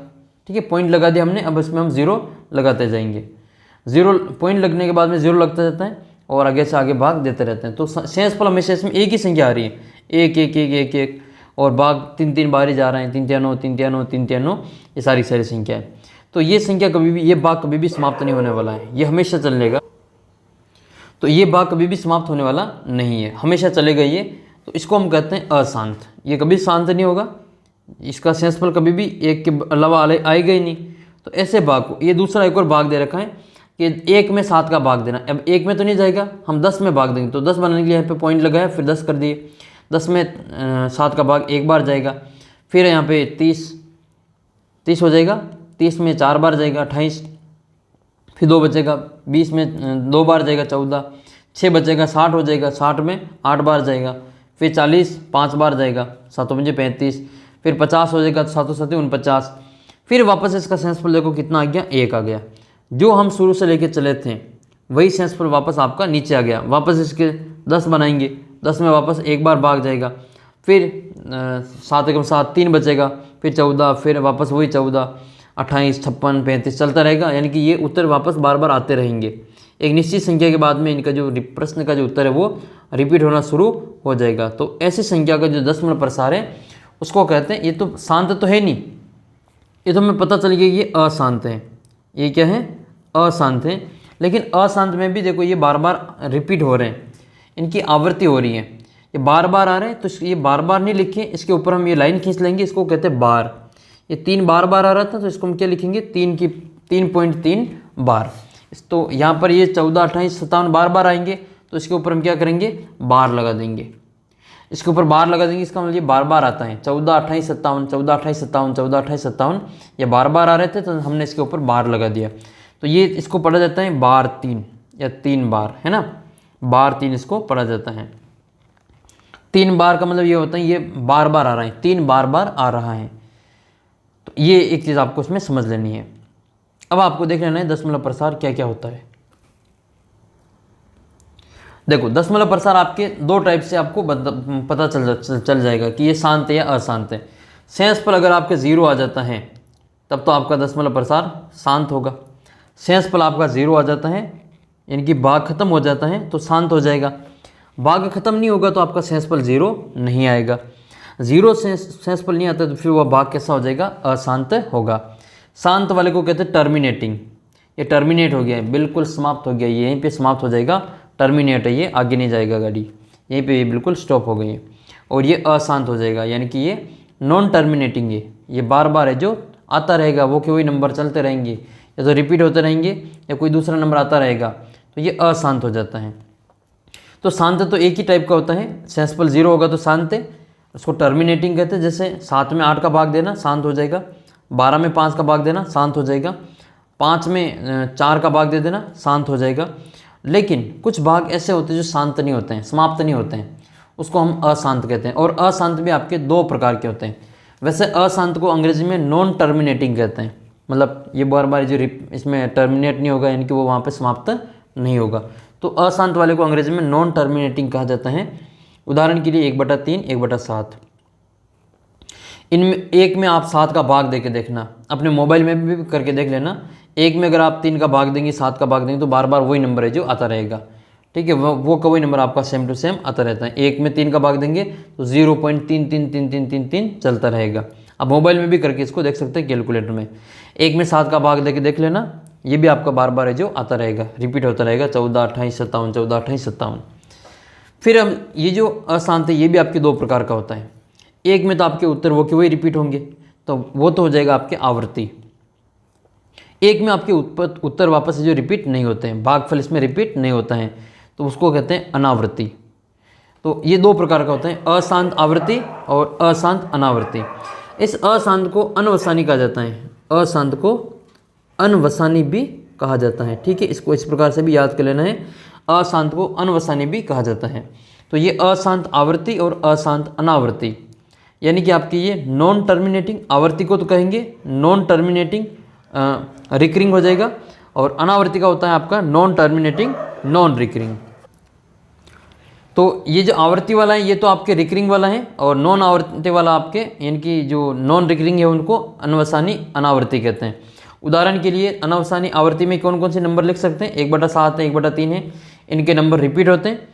ठीक है। पॉइंट लगा दिया हमने, अब इसमें हम 0 लगाते जाएंगे। 0 पॉइंट लगने के बाद में 0 लगता जाता है और आगे से आगे भाग देते रहते हैं। तो शेषफल हमेशा इसमें एक ही संख्या आ रही है, 1 1 1 1 1, और भाग 3 3 बार ही जा रहे हैं, 3 3 9 3 3 9 3 3 9, ये सारी संख्या है। तो ये संख्या कभी भी, ये भाग कभी भी समाप्त नहीं होने वाला है, ये हमेशा चलेगा। तो ये भाग कभी भी समाप्त होने वाला नहीं है, हमेशा चलेगा ये। तो इसको हम कहते हैं अशांत। ये कभी शांत नहीं होगा, इसका शेषफल कभी भी 1 के अलावा आएगा ही नहीं। तो ऐसे भाग को, ये दूसरा एक और भाग दे रखा है कि 1 में 7 का भाग देना। अब 1 में तो नहीं जाएगा, हम 10 में भाग देंगे। तो 10 बनाने के लिए यहाँ पे पॉइंट लगाया, फिर 10 कर दिए। 10 में 7 का भाग 1 बार जाएगा, फिर यहाँ पे 30 हो जाएगा, 30 में 4 बार जाएगा 28, फिर 2 बचेगा, 20 में 2 बार जाएगा 14, 6 बचेगा, 60 हो जाएगा, 60 में 8 बार जाएगा, फिर 40 5 बार जाएगा, 7 5 35, फिर 50 हो जाएगा, 7 7 49, फिर वापस इसका शेषफल देखो कितना आ गया? 1 आ गया। जो हम शुरू से लेके चले थे वही शेषफल वापस आपका नीचे आ गया। वापस इसके 10 बनाएंगे, 10 में वापस 1 बार भाग जाएगा, फिर 7 1 7 3 बचेगा, फिर 14, फिर वापस वही 14 28 56 35 चलता रहेगा। यानी कि ये उत्तर वापस बार बार आते रहेंगे। एक निश्चित संख्या के बाद में इनका जो प्रश्न का जो उत्तर है वो रिपीट होना शुरू हो जाएगा। तो ऐसी संख्या का जो दशमलव प्रसार है उसको कहते हैं, ये तो शांत तो है नहीं, ये तो हमें पता चल गया ये अशांत है। ये क्या है? अशांत है। लेकिन अशांत में भी देखो ये बार बार रिपीट हो रहे हैं, इनकी आवृत्ति हो रही है। ये बार बार आ रहे हैं, तो ये बार बार नहीं लिखें, इसके ऊपर हम ये लाइन खींच लेंगे, इसको कहते हैं बार। ये 3 बार बार आ रहा था, तो इसको हम क्या लिखेंगे, 3.3 बार। तो यहाँ पर ये 14, 28, 57 बार बार आएंगे, तो इसके ऊपर हम क्या करेंगे, बार लगा देंगे। इसके ऊपर बार लगा देंगे, इसका मतलब ये बार बार आता है, 14, 28, 57, 14, 28, 57, 14, 28, 57, ये बार बार आ रहे थे, तो हमने इसके ऊपर बार लगा दिया। तो ये इसको पढ़ा जाता है बार 3 या 3 बार, है ना, बार 3 इसको पढ़ा जाता है। 3 बार का मतलब ये होता है ये बार बार आ रहा है, 3 बार बार आ रहा है। तो ये एक चीज़ आपको इसमें समझ लेनी है। अब आपको देख लेना है दशमलव प्रसार क्या क्या होता है। देखो, दशमलव प्रसार आपके 2 टाइप से आपको पता चल जाएगा कि ये शांत है या अशांत है। शेष फल अगर आपके 0 आ जाता है तब तो आपका दशमलव प्रसार शांत होगा। शेष फल आपका 0 आ जाता है, यानी कि भाग खत्म हो जाता है, तो शांत हो जाएगा। भाग खत्म नहीं होगा तो आपका शेषफल 0 नहीं आएगा। 0 शेषफल नहीं आता तो फिर वह भाग कैसा हो जाएगा, अशांत होगा। शांत वाले को कहते हैं टर्मिनेटिंग। ये टर्मिनेट हो गया है, बिल्कुल समाप्त हो गया, ये यहीं पे समाप्त हो जाएगा, टर्मिनेट है, ये आगे नहीं जाएगा गाड़ी, यहीं पे ये बिल्कुल स्टॉप हो गई है। और ये अशांत हो जाएगा, यानी कि ये नॉन टर्मिनेटिंग है, ये बार बार है जो आता रहेगा, वो कि वही नंबर चलते रहेंगे या तो रिपीट होते रहेंगे या कोई दूसरा नंबर आता रहेगा, तो ये अशांत हो जाता है। तो शांत तो एक ही टाइप का होता है, शेषफल 0 होगा तो शांत है, उसको टर्मिनेटिंग कहते हैं। जैसे 7 में 8 का भाग देना शांत हो जाएगा, 12 में 5 का भाग देना शांत हो जाएगा, 5 में 4 का भाग दे देना शांत हो जाएगा। लेकिन कुछ भाग ऐसे होते हैं जो शांत नहीं होते हैं, समाप्त नहीं होते हैं, उसको हम अशांत कहते हैं। और अशांत भी आपके 2 प्रकार के होते हैं। वैसे अशांत को अंग्रेजी में नॉन टर्मिनेटिंग कहते हैं, मतलब ये बार बार जो इसमें टर्मिनेट नहीं होगा, यानी कि वो वहाँ पे समाप्त नहीं होगा। तो अशांत वाले को अंग्रेजी में नॉन टर्मिनेटिंग कहा जाता है। उदाहरण के लिए 1/3, 1/7, इनमें एक में आप 7 का भाग देके देखना, अपने मोबाइल में भी करके देख लेना। एक में अगर आप 3 का भाग देंगे, 7 का भाग देंगे, तो बार बार वही नंबर है जो आता रहेगा, ठीक है, वो का वही नंबर आपका सेम टू सेम आता रहता है। एक में 3 का भाग देंगे तो 0.3333333 चलता रहेगा। अब मोबाइल में भी करके इसको देख सकते हैं, कैलकुलेटर में। एक में 7 का भाग देके देख लेना, ये भी आपका बार बार है जो आता रहेगा, रिपीट होता रहेगा, 14, 28, 57, 14, 28, 57। फिर हम ये जो अशांत है ये भी आपके 2 प्रकार का होता है। एक में तो आपके उत्तर वो कि वही रिपीट होंगे, तो वो तो हो जाएगा आपके आवर्ती। एक में आपके उत्तर वापस जो रिपीट नहीं होते हैं, भागफल इसमें रिपीट नहीं होता है, तो उसको कहते हैं अनावृत्ति। तो ये 2 प्रकार का होता है, अशांत आवृत्ति और अशांत अनावृत्ति। इस अशांत को अनवसानी कहा जाता है, अशांत को अनवसानी भी कहा जाता है, ठीक है, इसको इस प्रकार से भी याद कर लेना है, अशांत को अनवसानी भी कहा जाता है। तो ये अशांत आवृत्ति और अशांत अनावृत्ति, यानी कि आपकी ये नॉन टर्मिनेटिंग, आवृत्ति को तो कहेंगे नॉन टर्मिनेटिंग रिकरिंग हो जाएगा, और अनावृत्ति का होता है आपका नॉन टर्मिनेटिंग नॉन रिकरिंग। तो ये जो आवृत्ति वाला है ये तो आपके रिकरिंग वाला है, और नॉन आवृत्ति वाला आपके, यानी कि जो नॉन रिकरिंग है उनको अनवसानी अनावृत्ति कहते हैं। उदाहरण के लिए अनवसानी आवृत्ति में कौन कौन से नंबर लिख सकते हैं, 1/7 है, 1/3 है, इनके नंबर रिपीट होते हैं।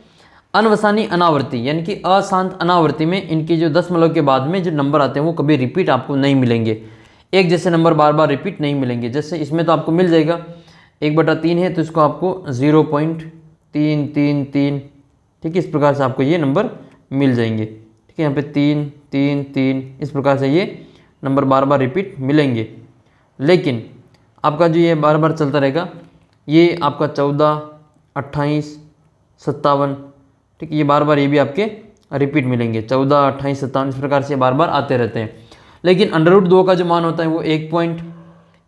अनवसानी अनावृत्ति यानी कि अशांत अनावृत्ति में इनकी जो दशमलव के बाद में जो नंबर आते हैं वो कभी रिपीट आपको नहीं मिलेंगे, एक जैसे नंबर बार बार रिपीट नहीं मिलेंगे। जैसे इसमें तो आपको मिल जाएगा 1/3 है तो इसको आपको 0.333, ठीक है, इस प्रकार से आपको ये नंबर मिल जाएंगे, ठीक है, यहाँ पे 3 3 3 इस प्रकार से ये नंबर बार बार रिपीट मिलेंगे। लेकिन आपका जो ये बार बार चलता रहेगा, ये आपका 14 28 57, ठीक है, ये बार बार ये भी आपके रिपीट मिलेंगे, 14 28 57 इस प्रकार से बार बार आते रहते हैं। लेकिन √2 का जो मान होता है वो 1.1,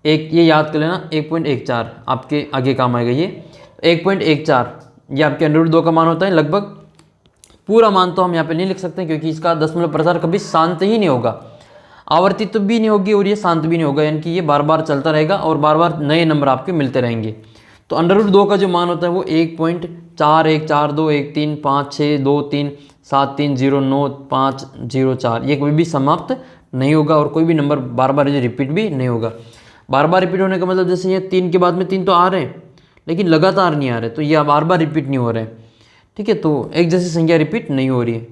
ये याद कर लेना, 1.14 आपके आगे काम आएगा। ये 1.14 ये आपके √2 का मान होता है। लगभग पूरा मान तो हम यहाँ पे नहीं लिख सकते क्योंकि इसका दशमलव प्रसार कभी शांत ही नहीं होगा, आवर्ती तो भी नहीं होगी और ये शांत भी नहीं होगा, यानी कि ये बार बार चलता रहेगा और बार बार नए नंबर आपके मिलते रहेंगे। तो √2 का जो मान होता है वो 1.4142135373095504, ये कभी भी समाप्त नहीं होगा और कोई भी नंबर बार बार ये रिपीट भी नहीं होगा। बार बार रिपीट होने का मतलब जैसे ये 3 के बाद में 3 तो आ रहे हैं लेकिन लगातार नहीं आ रहे, तो ये बार बार रिपीट नहीं हो रहे हैं, ठीक है, तो एक जैसी संख्या रिपीट नहीं हो रही है।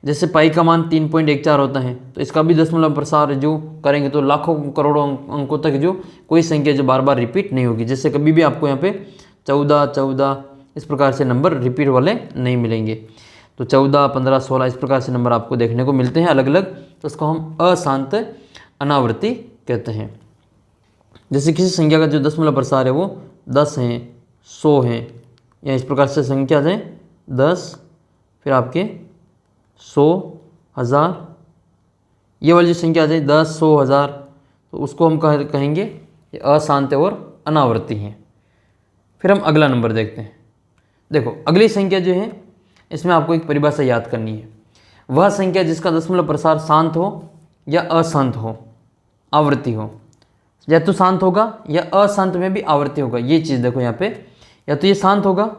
जैसे पाई का मान 3.14 होता है तो इसका भी दशमलव प्रसार जो करेंगे तो लाखों करोड़ों अंकों तक जो कोई संख्या जो बार बार रिपीट नहीं होगी। जैसे कभी भी आपको यहाँ पे 14 14 इस प्रकार से नंबर रिपीट वाले नहीं मिलेंगे। तो 14, 15, 16 इस प्रकार से नंबर आपको देखने को मिलते हैं अलग अलग, तो इसको हम अशांत अनावर्ती कहते हैं। जैसे किसी संख्या का जो दशमलव प्रसार है वो 10 है, 100 है, या इस प्रकार से संख्या है 10, फिर आपके 100, 1000, ये वाली जो संख्या आ जाए 10, 100, 1000, तो उसको हम कहेंगे ये अशांत और अनावर्ती हैं। फिर हम अगला नंबर देखते हैं। देखो अगली संख्या जो है इसमें आपको एक परिभाषा याद करनी है। वह संख्या जिसका दशमलव प्रसार शांत हो या अशांत हो, आवृत्ति हो, या तो शांत होगा या अशांत में भी आवृत्ति होगा। ये चीज़ देखो यहाँ पे, या तो ये शांत होगा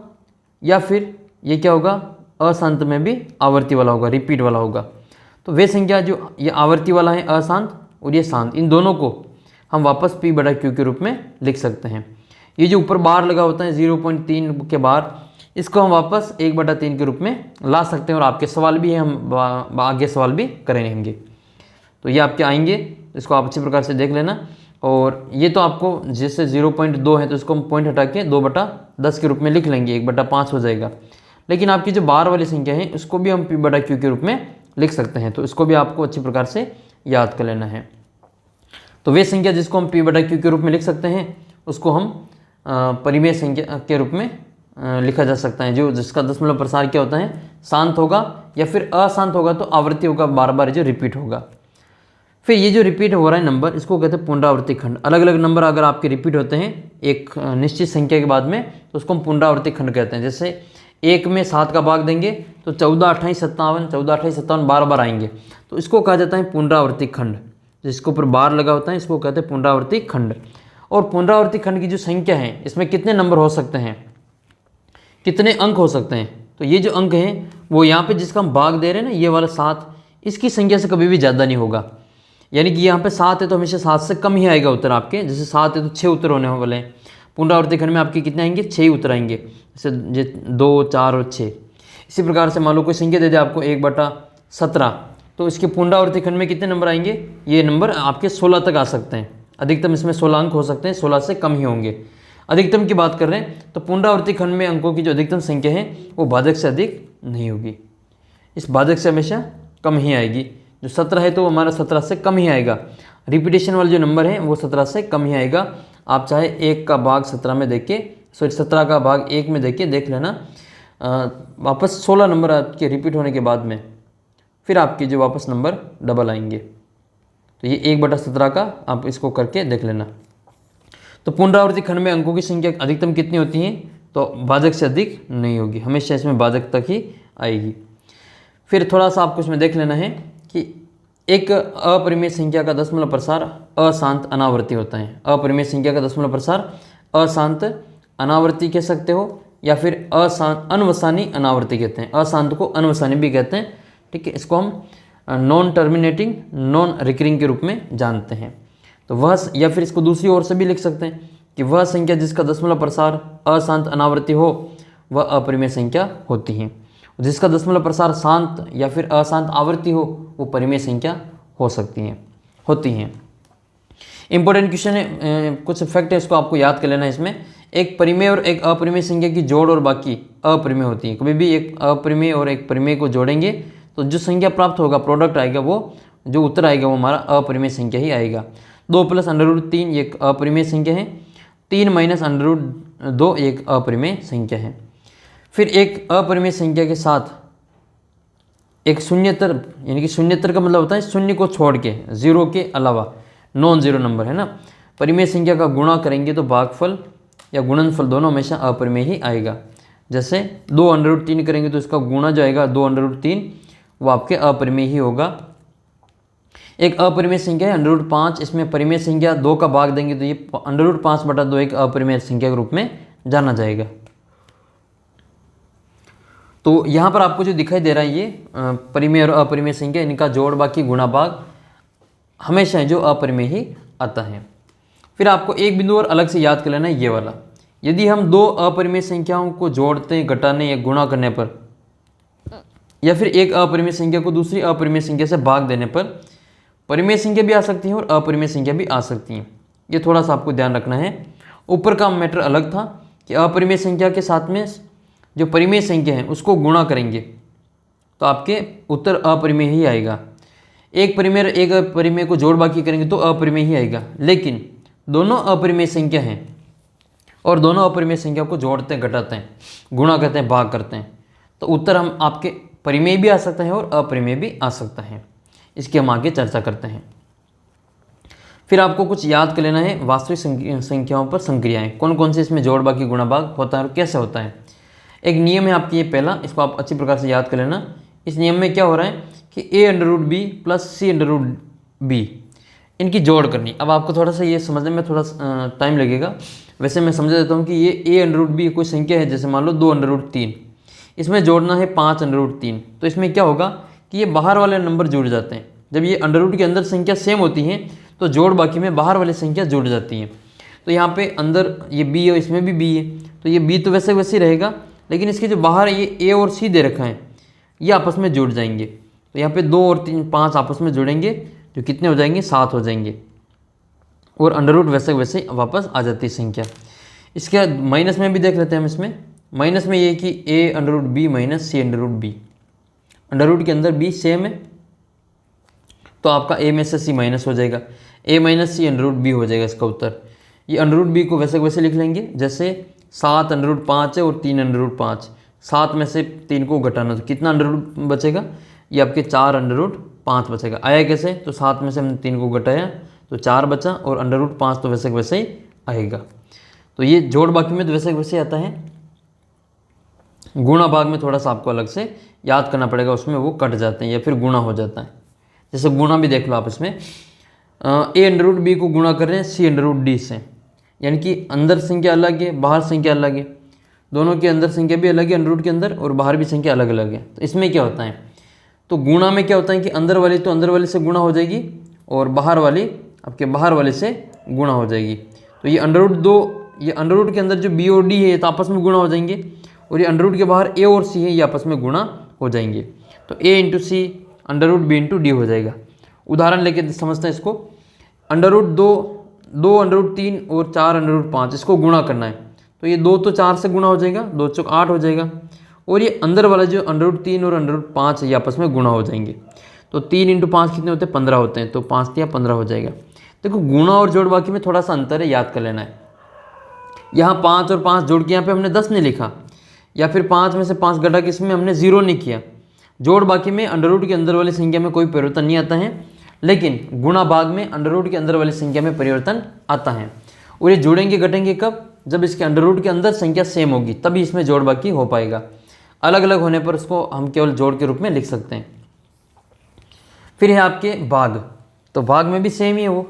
या फिर ये क्या होगा, अशांत में भी आवृत्ति वाला होगा, रिपीट वाला होगा। तो वे संख्या जो ये आवृत्ति वाला है अशांत और ये शांत, इन दोनों को हम वापस P/Q के रूप में लिख सकते हैं। ये जो ऊपर बार लगा होता है 0.3 के बार, इसको हम वापस 1/3 के रूप में ला सकते हैं। और आपके सवाल भी हैं, हम आगे सवाल भी करेंगे, तो ये आपके आएंगे, इसको आप अच्छी प्रकार से देख लेना। और ये तो आपको जैसे 0.2 है तो इसको हम पॉइंट हटा के 2/10 के रूप में लिख लेंगे, 1/5 हो जाएगा। लेकिन आपकी जो बार वाली संख्या है उसको भी हम P/Q के रूप में लिख सकते हैं, तो इसको भी आपको अच्छी प्रकार से याद कर लेना है। तो वे संख्या जिसको हम P/Q के रूप में लिख सकते हैं उसको हम परिमेय संख्या के रूप में लिखा जा सकता है, जो जिसका दशमलव प्रसार क्या होता है, शांत होगा, या फिर अशांत होगा तो आवृत्ति होगा, बार बार जो रिपीट होगा। फिर ये जो रिपीट हो रहा है नंबर, इसको कहते हैं पुनरावृत्ति खंड। अलग अलग नंबर अगर आपके रिपीट होते हैं एक निश्चित संख्या के बाद में, तो उसको हम पुनरावृत्ति खंड कहते हैं। जैसे 1 में 7 का भाग देंगे तो 14, 28, 57, 14, 28, 57 बार बार आएंगे, तो इसको कहा जाता है पुनरावृत्ति खंड। जिसके ऊपर बार लगा होता है इसको कहते हैं पुनरावृत्ति खंड। और पुनरावृत्ति खंड की जो संख्या है इसमें कितने नंबर हो सकते हैं, कितने अंक हो सकते हैं, तो ये जो अंक हैं वो यहाँ पे जिसका हम भाग दे रहे हैं ना, ये वाला 7, इसकी संख्या से कभी भी ज़्यादा नहीं होगा। यानी कि यहाँ पे 7 है तो हमेशा 7 से कम ही आएगा उत्तर आपके। जैसे 7 है तो 6 उत्तर होने वाले हैं। पुनरावृत्ति खंड में आपके कितने आएंगे, 6 ही उत्तर आएंगे। जैसे 2, 4 और 6। इसी प्रकार से मान लो कोई संख्या दे दे आपको 1/17, तो इसके पुनरावृत्ति खंड में कितने नंबर आएंगे, ये नंबर आपके 16 तक आ सकते हैं। अधिकतम इसमें 16 अंक हो सकते हैं, 16 से कम ही होंगे। अधिकतम की बात कर रहे हैं तो पुनरावृत्ति खंड में अंकों की जो अधिकतम संख्या है वो भाजक से अधिक नहीं होगी, इस भाजक से हमेशा कम ही आएगी। जो 17 है तो हमारा 17 से कम ही आएगा। रिपीटेशन वाले जो नंबर है वो 17 से कम ही आएगा। आप चाहे 1 का भाग 17 में देख के, 17 का भाग 1 में देख के देख लेना, वापस 16 नंबर आपके रिपीट होने के बाद में फिर आपके जो वापस नंबर डबल आएंगे। तो ये 1/17 का आप इसको करके देख लेना। तो पुनरावृत्ति खंड में अंकों की संख्या अधिकतम कितनी होती है, तो भाजक से अधिक नहीं होगी, हमेशा इसमें भाजक तक ही आएगी। फिर थोड़ा सा आपको इसमें देख लेना है कि एक अपरिमेय संख्या का दशमलव प्रसार अशांत अनावर्ती होता है। अपरिमेय संख्या का दशमलव प्रसार अशांत अनावर्ती कह सकते हो, या फिर अशांत अनवसानी अनावर्ती कहते हैं। अशांत को अनवसानी भी कहते हैं, ठीक है। इसको हम नॉन टर्मिनेटिंग नॉन रिकरिंग के रूप में जानते हैं। तो वह, या फिर इसको दूसरी ओर से भी लिख सकते हैं कि वह संख्या जिसका दशमलव प्रसार अशांत अनावर्ती हो वह अपरिमेय संख्या होती है। जिसका दशमलव प्रसार शांत या फिर अशांत आवृत्ति हो वो परिमेय संख्या हो सकती हैं, होती हैं। इंपॉर्टेंट क्वेश्चन है, कुछ फैक्ट है उसको आपको याद कर लेना है। इसमें एक परिमेय और एक अपरिमेय संख्या की जोड़ और बाकी अपरिमेय होती है। कभी भी एक अपरिमेय और एक परिमेय को जोड़ेंगे तो जो संख्या प्राप्त होगा, प्रोडक्ट आएगा, वो जो उत्तर आएगा वो हमारा अपरिमेय संख्या ही आएगा। 2 + √3 एक अपरिमेय संख्या है, 3 - √2 एक अपरिमेय संख्या है। फिर एक अपरिमेय संख्या के साथ एक शून्यतर, यानी कि शून्यतर का मतलब होता है शून्य को छोड़ के, जीरो के अलावा, नॉन जीरो नंबर है ना, परिमेय संख्या का गुणा करेंगे तो भागफल या गुणनफल दोनों हमेशा अपरिमेय ही आएगा। जैसे 2√3 करेंगे तो इसका गुणा जो आएगा 2√3 वो आपके अपरिमेय ही होगा। एक अपरिमेय संख्या है √5, इसमें परिमेय संख्या 2 का भाग देंगे तो ये √5/2 एक अपरिमेय संख्या के रूप में जाना जाएगा। तो यहाँ पर आपको जो दिखाई दे रहा है ये परिमेय और अपरिमेय संख्या, इनका जोड़ बाकी गुणा भाग हमेशा जो अपरिमेय ही आता है। फिर आपको एक बिंदु और अलग से याद कर लेना है, ये वाला। यदि हम 2 अपरिमेय संख्याओं को जोड़ते, घटाने या गुणा करने पर, या फिर एक अपरिमेय संख्या को दूसरी अपरिमेय संख्या से भाग देने पर परिमेय संख्या भी आ सकती है और अपरिमेय संख्या भी आ सकती है। ये थोड़ा सा आपको ध्यान रखना है। ऊपर का मैटर अलग था कि अपरिमेय संख्या के साथ में जो परिमेय संख्या है उसको गुणा करेंगे, तो आपके उत्तर अपरिमेय ही आएगा। एक परिमेय को जोड़ बाकी करेंगे तो अपरिमेय ही आएगा। लेकिन दोनों अपरिमेय संख्या हैं और दोनों अपरिमेय संख्या को जोड़ते हैं, घटाते हैं, गुणा करते हैं, भाग करते हैं, तो उत्तर हम आपके परिमेय भी आ सकता है और अपरिमेय भी आ सकता है। इसकी हम आगे चर्चा करते हैं। फिर आपको कुछ याद कर लेना है, वास्तविक संख्याओं पर संक्रियाएं कौन कौन से इसमें जोड़ बाकी गुणा भाग होता है और कैसे होता है। एक नियम है आपकी ये पहला, इसको आप अच्छी प्रकार से याद कर लेना। इस नियम में क्या हो रहा है कि a√b प्लस c√b इनकी जोड़ करनी। अब आपको थोड़ा सा ये समझने में थोड़ा टाइम लगेगा, वैसे मैं समझा देता हूँ कि ये a√b कोई संख्या है, जैसे मान लो 2√3, इसमें जोड़ना है 5√3। तो इसमें क्या होगा कि ये बाहर वाले नंबर जुड़ जाते हैं। जब ये अंडर के अंदर संख्या सेम होती हैं तो जोड़ बाकी में बाहर वाली संख्या जुड़ जाती हैं। तो यहाँ पे अंदर ये b है, इसमें भी b है, तो ये b तो वैसे वैसे ही रहेगा, लेकिन इसके जो बाहर ये a और c दे रखा है ये आपस में जुड़ जाएंगे। तो यहाँ पे 2 और 3 5 आपस में जुड़ेंगे, जो कितने हो जाएंगे, 7 हो जाएंगे, और अंडर रूट वैसे वैसे वापस आ जाती है संख्या। इसके बाद माइनस में भी देख लेते हैं हम। इसमें माइनस में ये कि a√b minus c√b, under root के अंदर b सेम है तो आपका a में से c माइनस हो जाएगा, a माइनस c √b हो जाएगा इसका उत्तर। ये √b को वैसे वैसे लिख लेंगे, जैसे 7 √5 है और 3 √5, 7 में से 3 को घटाना तो कितना अंडर रूट बचेगा, ये आपके 4 √5 बचेगा। आया कैसे, तो 7 में से हमने 3 को घटाया तो 4 बचा, और अंडर रूट 5 तो वैसे वैसे ही आएगा। तो ये जोड़ बाकी में तो वैसे वैसे आता है, गुणा भाग में थोड़ा सा आपको अलग से याद करना पड़ेगा, उसमें वो कट जाते हैं या फिर गुणा हो जाता है। जैसे गुणा भी देख लो आप, इसमें a√b को गुणा कर रहे हैं c√d से, यानी कि अंदर संख्या अलग है, बाहर संख्या अलग है, दोनों के अंदर संख्या भी अलग है अंडर रूट के अंदर, और बाहर भी संख्या अलग अलग है। तो इसमें क्या होता है, तो गुणा में क्या होता है कि अंदर वाली तो अंदर वाले से गुणा हो जाएगी और बाहर वाली आपके बाहर वाले से गुणा हो जाएगी। तो ये ये अंडर रूट के अंदर जो b और d है ये तो आपस में गुणा हो जाएंगे, और ये अंडर रूट के बाहर a और c है ये आपस में गुणा हो जाएंगे। तो a into C under root b into D हो जाएगा। उदाहरण लेके समझते हैं इसको। अंडर रूट 2 अंडर रूट 3 और 4 अंडर रूट 5 इसको गुणा करना है, तो ये 2 तो 4 से गुणा हो जाएगा, 2 चौक 8 हो जाएगा, और ये अंदर वाला जो अंडर रूट 3 और अंडर रूट 5 है ये आपस में गुणा हो जाएंगे। तो 3 इंटू 5 कितने होते हैं, 15 होते हैं, तो 5 या 15 हो जाएगा। देखो गुणा और जोड़ बाकी में थोड़ा सा अंतर है, याद कर लेना है। यहाँ 5 और 5 जोड़ के यहाँ पे हमने 10 नहीं लिखा, या फिर 5 में से 5 घटा के इसमें हमने 0 नहीं किया। जोड़ बाकी में अंडर रूट के अंदर वाली संख्या में कोई परिवर्तन नहीं आता है, लेकिन गुणा भाग में अंडर रूट के अंदर वाली संख्या में परिवर्तन आता है। और ये जोड़ेंगे घटेंगे कब, जब इसके अंडर रूट के अंदर संख्या सेम होगी तभी इसमें जोड़ बाकी हो पाएगा। अलग अलग होने पर उसको हम केवल जोड़ के रूप में लिख सकते हैं। फिर है आपके भाग, तो भाग में भी सेम ही है वो,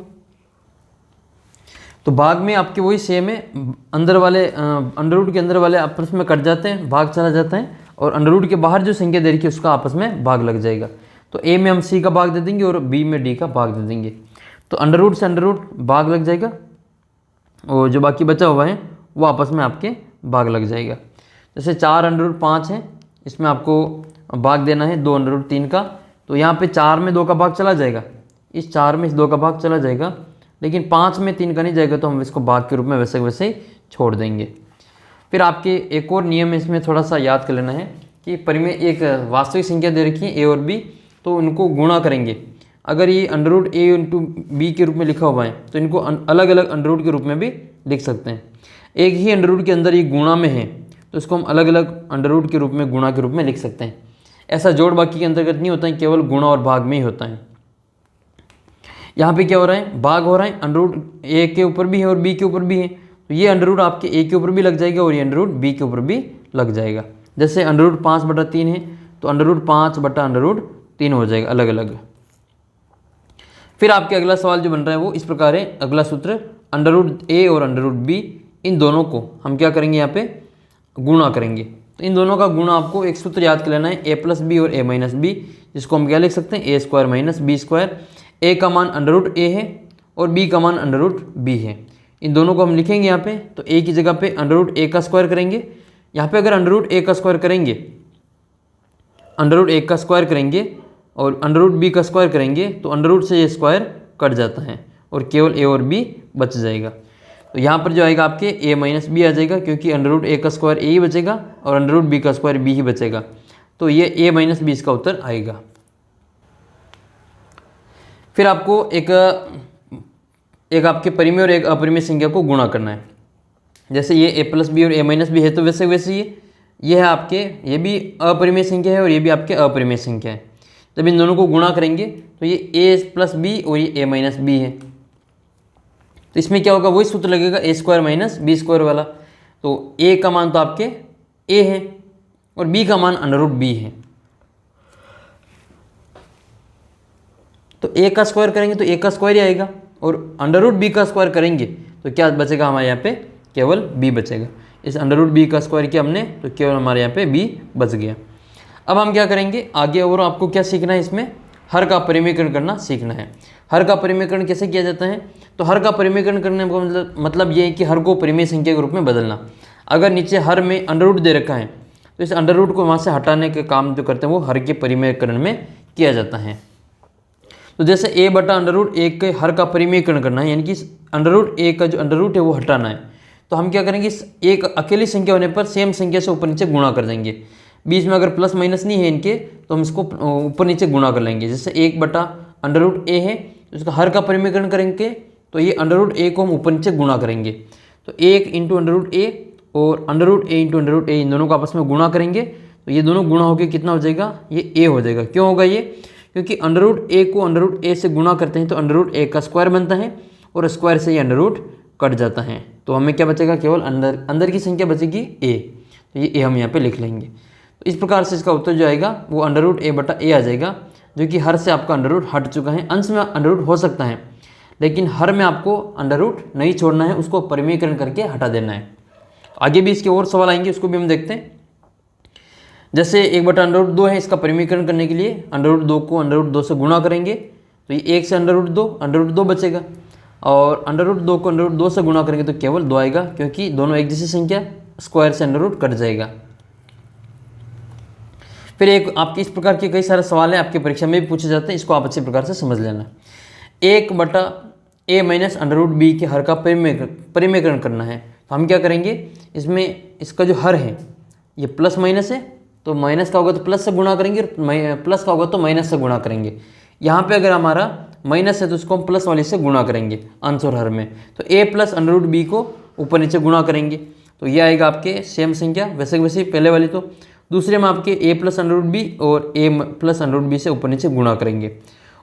तो भाग में आपके वही सेम है, अंदर वाले अंडर रूट के अंदर वाले आपस में कट जाते हैं, भाग चला जाता है, और अंडर रूट के बाहर जो संख्या दे रखी है उसका आपस में भाग लग जाएगा। तो a में हम c का भाग दे देंगे और b में d का भाग दे देंगे, तो अंडर रूट से अंडर रूट भाग लग जाएगा, और जो बाकी बचा हुआ है वो आपस में आपके भाग लग जाएगा। जैसे 4 अंडर रूट 5 है, इसमें आपको भाग देना है 2 अंडर रूट 3 का, तो यहाँ पे 4 में 2 का भाग चला जाएगा, इस 4 में इस 2 का भाग चला जाएगा, लेकिन 5 में 3 का नहीं जाएगा, तो हम इसको भाग के रूप में वैसे वैसे ही छोड़ देंगे। फिर आपके एक और नियम इसमें थोड़ा सा याद कर लेना है कि परिमेय एक वास्तविक संख्या दे रखी है a और b, तो उनको गुणा करेंगे। अगर ये under root a into B के रूप में लिखा हुआ है तो इनको अलग अलग अंडर रूट के रूप में भी लिख सकते हैं। एक ही अंडर रूट के अंदर ये गुणा में है तो इसको हम अलग अलग अंडर रूट के रूप में, गुणा के रूप में लिख सकते हैं। ऐसा जोड़ बाकी के अंतर्गत नहीं होता है, केवल गुणा और भाग में ही होता है। यहाँ पे क्या हो रहा है, भाग हो रहा है, अंडर रूट ए के ऊपर भी है और बी के ऊपर भी है, तो ये अंडर रूट आपके ए के ऊपर भी लग जाएगा और ये अंडर रूट बी के ऊपर भी लग जाएगा। जैसे अंडर रूट 5/3 है तो अंडर रूट 5/√3 हो जाएगा अलग अलग। फिर आपके अगला सवाल जो बन रहा है वो इस प्रकार है, अगला सूत्र अंडर रूट ए और अंडर रूट बी, इन दोनों को हम क्या करेंगे, यहाँ पे गुणा करेंगे। तो इन दोनों का गुणा आपको एक सूत्र याद कर लेना है, a + b और a - b, जिसको हम क्या लिख सकते हैं, a² - b²। a का मान अंडर रूट a है और b का मान अंडर रूट b है। इन दोनों को हम लिखेंगे यहाँ पे, तो a की जगह पे अंडर रूट a का स्क्वायर करेंगे। यहाँ पे अगर अंडर रूट a का स्क्वायर करेंगे, अंडर रूट a का स्क्वायर करेंगे और अंडर रूट b का स्क्वायर करेंगे, तो अंडर रूट से ये स्क्वायर कट जाता है और केवल a और b बच जाएगा। तो यहाँ पर जो आएगा आपके a - b आ जाएगा, क्योंकि अंडर रूट a का स्क्वायर a ही बचेगा और अंडर रूट b का स्क्वायर b ही बचेगा। तो ये a माइनस बी इसका उत्तर आएगा। फिर आपको एक आपके परिमेय और एक अपरिमेय संख्या को गुणा करना है। जैसे ये a प्लस बी और a माइनस बी है, तो वैसे वैसे ये है आपके, ये भी अपरिमेय संख्या है और ये भी आपके अपरिमेय संख्या है। जब इन दोनों को गुणा करेंगे तो ये a प्लस बी और ये a माइनस बी है। तो इसमें क्या होगा, वही सूत्र लगेगा a square minus B square वाला। तो a का मान तो आपके a है और b का मान अंडर रूट b है। तो a का स्क्वायर करेंगे तो a का स्क्वायर ही आएगा और अंडर रूट b का स्क्वायर करेंगे तो क्या बचेगा हमारे यहाँ पे, केवल b बचेगा। इस अंडर रूट b का स्क्वायर किया हमने तो केवल हमारे यहाँ पे b बच गया। अब हम क्या करेंगे आगे, और आपको क्या सीखना है, इसमें हर का परिमेयकरण करना सीखना है। हर का परिमेयकरण कैसे किया जाता है, तो हर का परिमेयकरण करने का मतलब ये है कि हर को परिमेय संख्या के रूप में बदलना। अगर नीचे हर में अंडर रूट दे रखा है तो इस अंडर रूट को वहाँ से हटाने के काम जो करते हैं वो हर के परिमेयकरण में किया जाता है। तो जैसे a बटा अंडर रूट एक के हर का परिमेयकरण करना है, यानी कि अंडर रूट एक का जो अंडर रूट है वो हटाना है। तो हम क्या करेंगे, इस एक अकेली संख्या होने पर सेम संख्या से ऊपर नीचे गुणा कर देंगे। बीच में अगर प्लस माइनस नहीं है इनके तो हम इसको ऊपर नीचे गुणा कर लेंगे। जैसे एक बटा अंडर रूट ए है तो इसका हर का परिमेयकरण करेंगे तो ये अंडर रूट ए को हम ऊपर नीचे गुणा करेंगे। तो एक इंटू अंडर रूट ए और अंडर रूट ए इंटू अंडर रूट ए, इन दोनों को आपस में गुणा करेंगे तो ये दोनों गुणा होकर कितना हो जाएगा, ये ए हो जाएगा। क्यों होगा ये, क्योंकि अंडर रूट ए को अंडर रूट ए से गुणा करते हैं तो अंडर रूट ए का स्क्वायर बनता है और स्क्वायर से ये अंडर रूट कट जाता है। तो हमें क्या बचेगा, केवल अंदर की संख्या बचेगी ए। तो ये ए हम यहाँ पे लिख लेंगे। तो इस प्रकार से इसका उत्तर जो आएगा वो अंडर रूट ए बटा ए आ जाएगा, जो कि हर से आपका अंडर रूट हट चुका है। अंश में अंडर रूट हो सकता है लेकिन हर में आपको अंडर रूट नहीं छोड़ना है, उसको परिमेयकरण करके हटा देना है। आगे भी इसके और सवाल आएंगे, उसको भी हम देखते हैं। जैसे एक बटा अंडर रूट दो है, इसका परिमेयकरण करने के लिए अंडर रूट दो को अंडर रूट दो से गुणा करेंगे तो ये एक से अंडर रूट दो बचेगा और अंडर रूट दो को अंडर रूट दो से गुणा करेंगे तो केवल दो आएगा, क्योंकि दोनों एक जैसी संख्या, स्क्वायर से अंडर रूट कट जाएगा। फिर एक आपके इस प्रकार के कई सारे सवाल हैं, आपके परीक्षा में भी पूछे जाते हैं, इसको आप अच्छे प्रकार से समझ लेना। एक बटा ए माइनस अंडर रूट बी के हर का परिमेयकरण करना है। तो हम क्या करेंगे, इसमें इसका जो हर है ये प्लस माइनस है तो माइनस का होगा तो प्लस से गुणा करेंगे, प्लस का होगा तो माइनस से गुणा करेंगे। यहाँ पे अगर हमारा माइनस है तो उसको हम प्लस वाले से गुणा करेंगे अंश और हर में। तो ए प्लस अंडर रूट बी को ऊपर नीचे गुणा करेंगे तो ये आएगा आपके सेम संख्या, वैसे वैसे पहले वाली। तो दूसरे में आपके ए प्लस अंडर रूट बी और ए प्लस अंडर रूट बी से ऊपर नीचे गुणा करेंगे।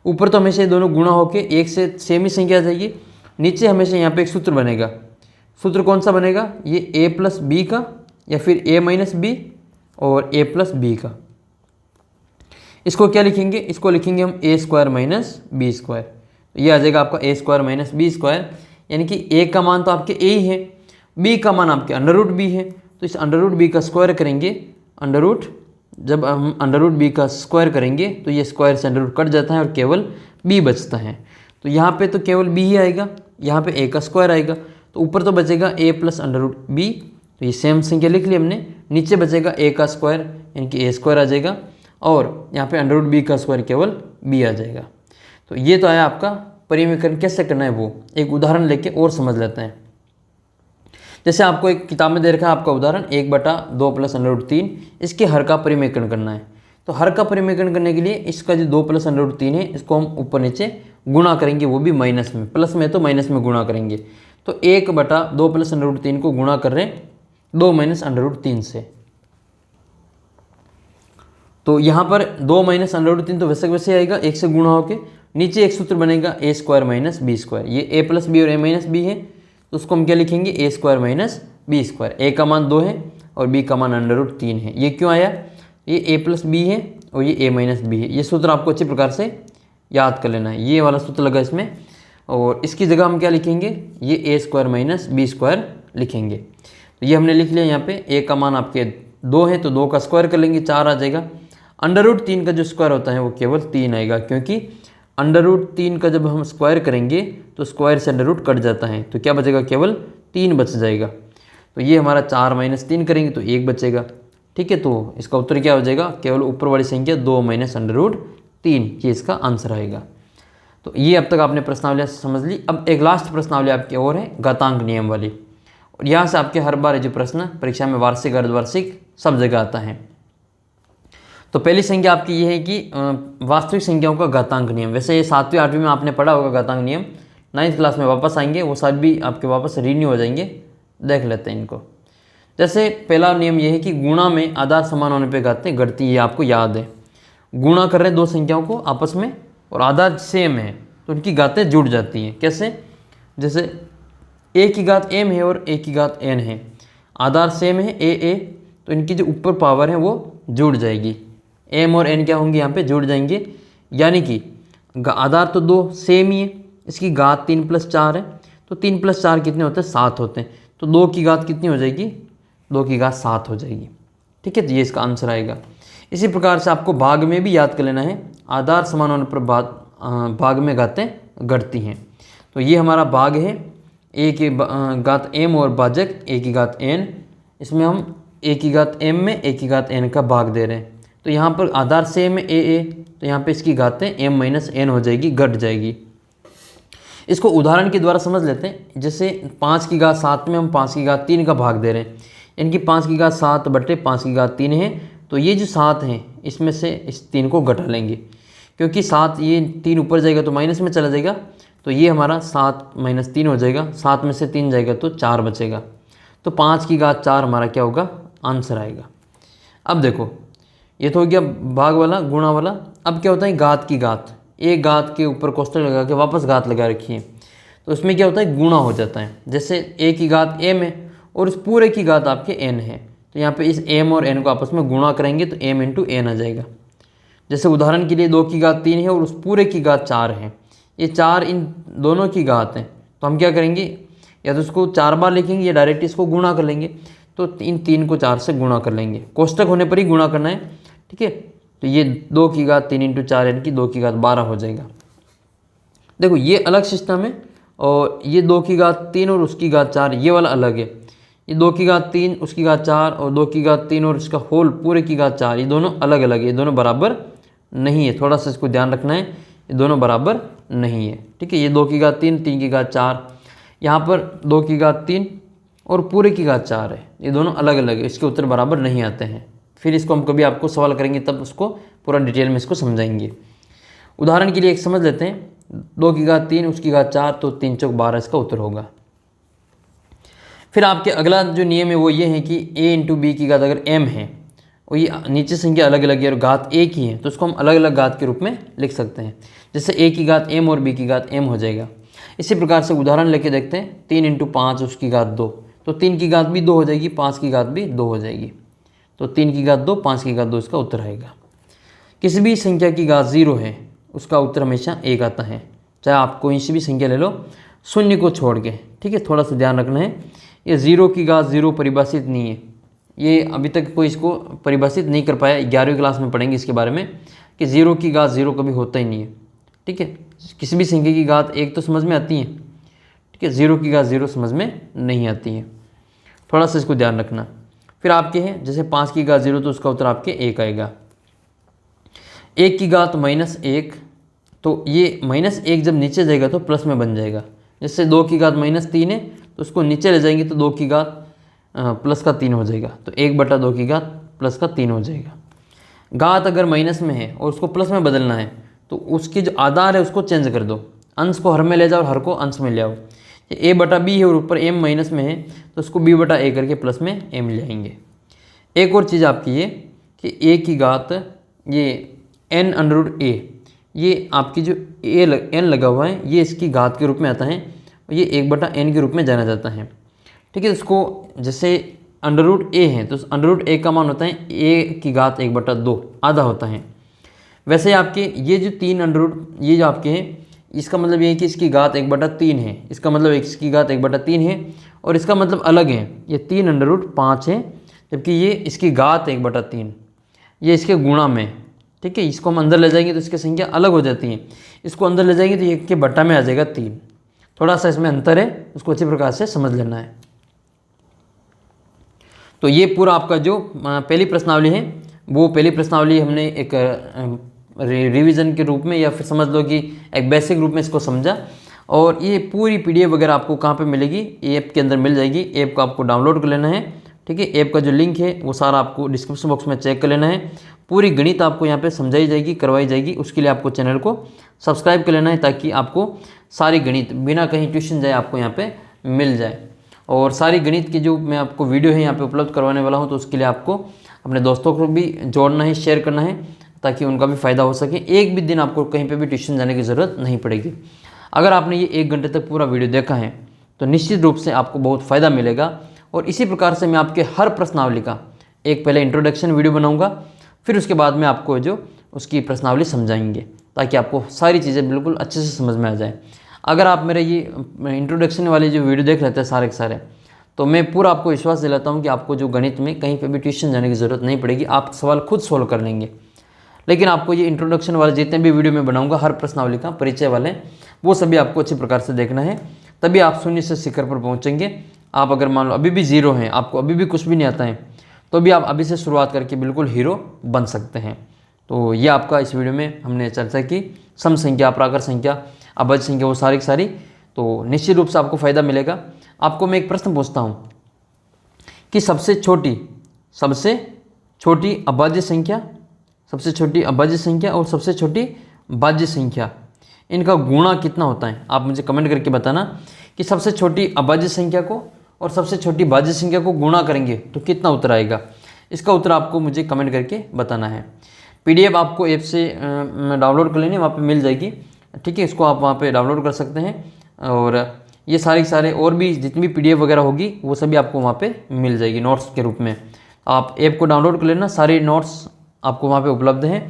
ऊपर तो हमेशा ये दोनों गुणा होकर एक से सेम ही संख्या आ जाएगी। नीचे हमेशा यहाँ पे एक सूत्र बनेगा। सूत्र कौन सा बनेगा, ये ए प्लस बी का या फिर ए माइनस बी और ए प्लस बी का। इसको क्या लिखेंगे, इसको लिखेंगे हम ए स्क्वायर माइनस बी स्क्वायर। ये आ जाएगा आपका ए स्क्वायर माइनस बी स्क्वायर, यानी कि ए का मान तो आपके ए ही है, बी का मान आपके अंडर रूट बी है। तो इस अंडर रूट बी का स्क्वायर करेंगे, अंडर रूट, जब हम अंडर रूट बी का स्क्वायर करेंगे तो ये स्क्वायर से अंडर रूट कट जाता है और केवल बी बचता है। तो यहाँ पे तो केवल बी ही आएगा, यहाँ पे ए का स्क्वायर आएगा। तो ऊपर तो बचेगा ए प्लस अंडर रूट बी, तो ये सेम संख्या लिख ली हमने। नीचे बचेगा ए का स्क्वायर यानी कि ए स्क्वायर आ जाएगा और यहाँ पे अंडर रूट बी का स्क्वायर केवल बी आ जाएगा। तो ये तो आया आपका परिमेयकरण कैसे करना है, वो एक उदाहरण लेके और समझ लेते हैं। जैसे आपको एक किताब में दे रखा है आपका उदाहरण, एक बटा दो प्लस अंडर रूट तीन, इसके हर का परिमेयकरण करना है। तो हर का परिमेयकरण करने के लिए इसका जो दो प्लस अंडर रूट तीन है इसको हम ऊपर नीचे गुणा करेंगे, वो भी माइनस में, प्लस में तो माइनस में गुणा करेंगे। तो एक बटा दो प्लस अंडर रूट तीन को गुणा कर रहे हैं दो माइनस अंडर रूट तीन से। तो यहाँ पर दो माइनस अंडर रूट तीन तो वैसे वैसे आएगा, एक से गुणा होके नीचे एक सूत्र बनेगा ए स्क्वायर माइनस बी स्क्वायर। ये ए प्लस बी और ए माइनस बी है तो उसको हम क्या लिखेंगे, ए स्क्वायर माइनस बी स्क्वायर। ए का मान दो है और बी का मान अंडर रूट तीन है। ये क्यों आया, ये ए प्लस बी है और ये ए माइनस बी है। ये सूत्र आपको अच्छी प्रकार से याद कर लेना है, ये वाला सूत्र लगा इसमें। और इसकी जगह हम क्या लिखेंगे, ये ए स्क्वायर माइनस बी स्क्वायर लिखेंगे। तो ये हमने लिख लिया। यहाँ पे ए का मान आपके दो है तो दो का स्क्वायर कर लेंगे, चार आ जाएगा। अंडर रूट तीन का जो स्क्वायर होता है वो केवल तीन आएगा, क्योंकि अंडर रूट तीन का जब हम स्क्वायर करेंगे तो स्क्वायर से अंडर रूट कट जाता है, तो क्या बचेगा, केवल तीन बच जाएगा। तो ये हमारा चार माइनस तीन करेंगे तो एक बचेगा। ठीक है, तो इसका उत्तर क्या हो जाएगा, केवल ऊपर वाली संख्या दो माइनस अंडर रूट तीन, ये इसका आंसर आएगा। तो ये अब तक आपने प्रश्नावली समझ ली। अब एक लास्ट प्रश्नावली आपकी और है घातांक नियम वाली, और यहाँ से आपके हर बार जो प्रश्न परीक्षा में वार्षिक अर्धवार्षिक सब जगह आता है। तो पहली संख्या आपकी ये है कि वास्तविक संख्याओं का घातांक नियम। वैसे ये 7वीं 8वीं में आपने पढ़ा होगा घातांक नियम, 9th क्लास में वापस आएंगे, वो सारे भी आपके वापस रिन्यू हो जाएंगे। देख लेते हैं इनको। जैसे पहला नियम ये है कि गुणा में आधार समान होने पे घातें घटती, ये आपको याद है। गुणा कर रहे हैं दो संख्याओं को आपस में और आधार सेम है तो उनकी घातें जुड़ जाती हैं। कैसे? जैसे a की घात m है और a की घात n है, आधार सेम है a तो इनकी जो ऊपर पावर है वो जुड़ जाएगी। m और n क्या होंगे यहाँ पे जुड़ जाएंगे, यानी कि आधार तो दो सेम ही है, इसकी घात 3 + 4 है तो 3 + 4 कितने होते हैं? 7 होते हैं। तो 2 की घात कितनी हो जाएगी? 2 की घात 7 हो जाएगी। ठीक है, तो ये इसका आंसर आएगा। इसी प्रकार से आपको भाग में भी याद कर लेना है, आधार समान होने पर भाग में घातें घटती हैं। तो ये हमारा भाग है, a की घात m और भाजक a की घात n, इसमें हम a की घात m में a की घात n का भाग दे रहे हैं। तो यहाँ पर आधार सेम है a तो यहाँ पे इसकी घातें m - n हो जाएगी, घट जाएगी। इसको उदाहरण के द्वारा समझ लेते हैं। जैसे 5 की घात 7 में हम 5 की घात 3 का भाग दे रहे हैं, इनकी 5 की घात 7 बटे 5 की घात 3 है, तो ये जो 7 हैं इसमें से इस 3 को घटा लेंगे, क्योंकि 7 ये 3 ऊपर जाएगा तो माइनस में चला जाएगा, तो ये हमारा 7 - 3 हो जाएगा, 7 में से 3 जाएगा तो 4 बचेगा। तो 5 की घात 4 हमारा क्या होगा? आंसर आएगा। अब देखो ये तो हो गया भाग वाला, गुणा वाला। अब क्या होता है? घात की घात, एक घात के ऊपर कोष्ठक लगा के वापस घात लगा रखी है, तो उसमें क्या होता है? गुणा हो जाता है। जैसे a की घात m है और इस पूरे की घात आपके n है, तो यहाँ पे इस m और n को आपस में गुणा करेंगे तो m × n आ जाएगा। जैसे उदाहरण के लिए 2 की घात 3 है और उस पूरे की घात 4 है, ये 4 इन दोनों की घात है, तो हम क्या करेंगे? या तो इसको 4 बार लिखेंगे या डायरेक्ट इसको गुणा कर लेंगे। तो इन 3 को 4 से गुणा कर लेंगे, कोष्ठक होने पर ही गुणा करना है। ठीक है, तो ये 2 की घात 3 × 4 यानी कि 2 की घात 12 हो जाएगा। देखो ये अलग सिस्टम है, और ये 2 की घात 3 और उसकी घात 4 ये वाला अलग है। ये 2 की घात 3 उसकी घात 4 और 2 की घात 3 और इसका होल पूरे की घात 4, ये दोनों अलग अलग है, ये दोनों बराबर नहीं है। थोड़ा सा इसको ध्यान रखना है, ये दोनों बराबर नहीं है। ठीक है, ये 2 की घात 3 3 की घात 4, यहाँ पर 2 की घात 3 और पूरे की घात 4 है, ये दोनों अलग अलग है, इसके उत्तर बराबर नहीं आते हैं। फिर इसको हम कभी आपको सवाल करेंगे तब उसको पूरा डिटेल में इसको समझाएंगे। उदाहरण के लिए एक समझ लेते हैं, 2 की घात 3 उसकी घात 4 तो 3 × 4 = 12 इसका उत्तर होगा। फिर आपके अगला जो नियम है वो ये है कि a × b की घात अगर m है और ये नीचे संख्या अलग अलग है और घात एक ही है, तो उसको हम अलग अलग घात के रूप में लिख सकते हैं। जैसे a की घात m और b की घात m हो जाएगा। इसी प्रकार से उदाहरण लेके देखते हैं, 3 × 5 उसकी घात 2, तो 3 की घात भी 2 हो जाएगी, 5 की घात भी 2 हो जाएगी, तो 3 की घात 2 5 की घात 2 इसका उत्तर आएगा। किसी भी संख्या की घात 0 है उसका उत्तर हमेशा 1 आता है, चाहे आप कोई सी भी संख्या ले लो शून्य को छोड़ के। ठीक है, थोड़ा सा ध्यान रखना है, ये 0 की घात 0 परिभाषित नहीं है, ये अभी तक कोई इसको परिभाषित नहीं कर पाया। 11वीं क्लास में पढ़ेंगे इसके बारे में कि 0 की घात 0 कभी होता ही नहीं है। ठीक है, किसी भी संख्या की घात 1 तो समझ में आती है, ठीक है, 0 की घात 0 समझ में नहीं आती है, थोड़ा सा इसको ध्यान रखना। फिर आपके हैं जैसे 5 की घात 0 तो उसका उत्तर आपके 1 आएगा। 1 की घात -1, तो ये -1 जब नीचे जाएगा तो प्लस में बन जाएगा। जैसे 2 की घात -3 है तो उसको नीचे ले जाएंगे तो 2 की घात प्लस का 3 हो जाएगा, तो 1/2 की घात प्लस का 3 हो जाएगा। घात अगर माइनस में है और उसको प्लस में बदलना है तो उसकी जो आधार है उसको चेंज कर दो, अंश को हर में ले जाओ और हर को अंश में ले आओ। ये a/b है और ऊपर m माइनस में है तो उसको b/a करके प्लस में m ले आएंगे। एक और चीज़ आपकी ये कि a की घात ये n/a, ये आपकी जो n लगा हुआ है ये इसकी घात के रूप में आता है, ये 1/n के रूप में जाना जाता है। ठीक है, इसको जैसे √a है तो √a का मान होता है a की घात 1/2 आधा होता है। वैसे आपके ये जो 3 ये जो आपके हैं इसका मतलब ये है कि इसकी घात 1/3 है, इसका मतलब इसकी घात 1/3 है और इसका मतलब अलग है, ये 3 √5 है, जबकि ये इसकी घात 1/3 ये इसके गुणा में। ठीक है, इसको हम अंदर ले जाएंगे तो इसकी संख्या अलग हो जाती है, इसको अंदर ले जाएंगे तो ये के बटा में आ जाएगा 3। थोड़ा सा इसमें अंतर है, उसको अच्छी प्रकार से समझ लेना है। तो ये पूरा आपका जो पहली प्रश्नावली है वो पहली प्रश्नावली हमने एक रिवीजन के रूप में या फिर समझ लो कि एक बेसिक रूप में इसको समझा। और ये पूरी PDF वगैरह आपको कहाँ पे मिलेगी? ऐप के अंदर मिल जाएगी। ऐप को आपको डाउनलोड कर लेना है, ठीक है। ऐप का जो लिंक है वो सारा आपको डिस्क्रिप्शन बॉक्स में चेक कर लेना है। पूरी गणित आपको यहाँ पे समझाई जाएगी, करवाई जाएगी। उसके लिए आपको चैनल को सब्सक्राइब कर लेना है ताकि आपको सारी गणित बिना कहीं ट्यूशन जाए आपको यहाँ पे मिल जाए। और सारी गणित की जो मैं आपको वीडियो है यहाँ पे उपलब्ध करवाने वाला हूँ, तो उसके लिए आपको अपने दोस्तों को भी जोड़ना है, शेयर करना है ताकि उनका भी फ़ायदा हो सके। एक भी दिन आपको कहीं पे भी ट्यूशन जाने की ज़रूरत नहीं पड़ेगी। अगर आपने ये 1 घंटे तक पूरा वीडियो देखा है तो निश्चित रूप से आपको बहुत फ़ायदा मिलेगा। और इसी प्रकार से मैं आपके हर प्रश्नावली का एक पहले इंट्रोडक्शन वीडियो बनाऊँगा, फिर उसके बाद में आपको जो उसकी प्रश्नावली समझाएंगे ताकि आपको सारी चीज़ें बिल्कुल अच्छे से समझ में आ जाए। अगर आप मेरे ये इंट्रोडक्शन वाले जो वीडियो देख लेते हैं सारे के सारे, तो मैं पूरा आपको विश्वास दिलाता हूँ कि आपको जो गणित में कहीं पे भी ट्यूशन जाने की ज़रूरत नहीं पड़ेगी, आप सवाल खुद सोल्व कर लेंगे। लेकिन आपको ये इंट्रोडक्शन वाले जितने भी वीडियो मैं बनाऊंगा हर प्रश्नावली का परिचय वाले, वो सभी आपको अच्छी प्रकार से देखना है, तभी आप शून्य से शिखर पर पहुँचेंगे। आप अगर मान लो अभी भी ज़ीरो हैं, आपको अभी भी कुछ भी नहीं आता है, तो भी आप अभी से शुरुआत करके बिल्कुल हीरो बन सकते हैं। तो ये आपका इस वीडियो में हमने चर्चा की सम संख्या, प्राकृत संख्या, अभाज्य संख्या, वो सारी की सारी। तो निश्चित रूप से आपको फ़ायदा मिलेगा। आपको मैं एक प्रश्न पूछता हूँ कि सबसे छोटी अभाज्य संख्या, सबसे छोटी अभाज्य संख्या और सबसे छोटी भाज्य संख्या, इनका गुणा कितना होता है? आप मुझे कमेंट करके बताना कि सबसे छोटी अभाज्य संख्या को और सबसे छोटी भाज्य संख्या को गुणा करेंगे तो कितना उत्तर आएगा। इसका उत्तर आपको मुझे कमेंट करके बताना है। PDF आपको ऐप से डाउनलोड कर लेनी, वहाँ पे मिल जाएगी, ठीक है। इसको आप वहाँ पे डाउनलोड कर सकते हैं। और ये सारे और भी जितनी भी PDF वगैरह होगी वो सभी आपको वहाँ पे मिल जाएगी नोट्स के रूप में। आप ऐप को डाउनलोड कर लेना, सारे नोट्स आपको वहाँ पे उपलब्ध हैं।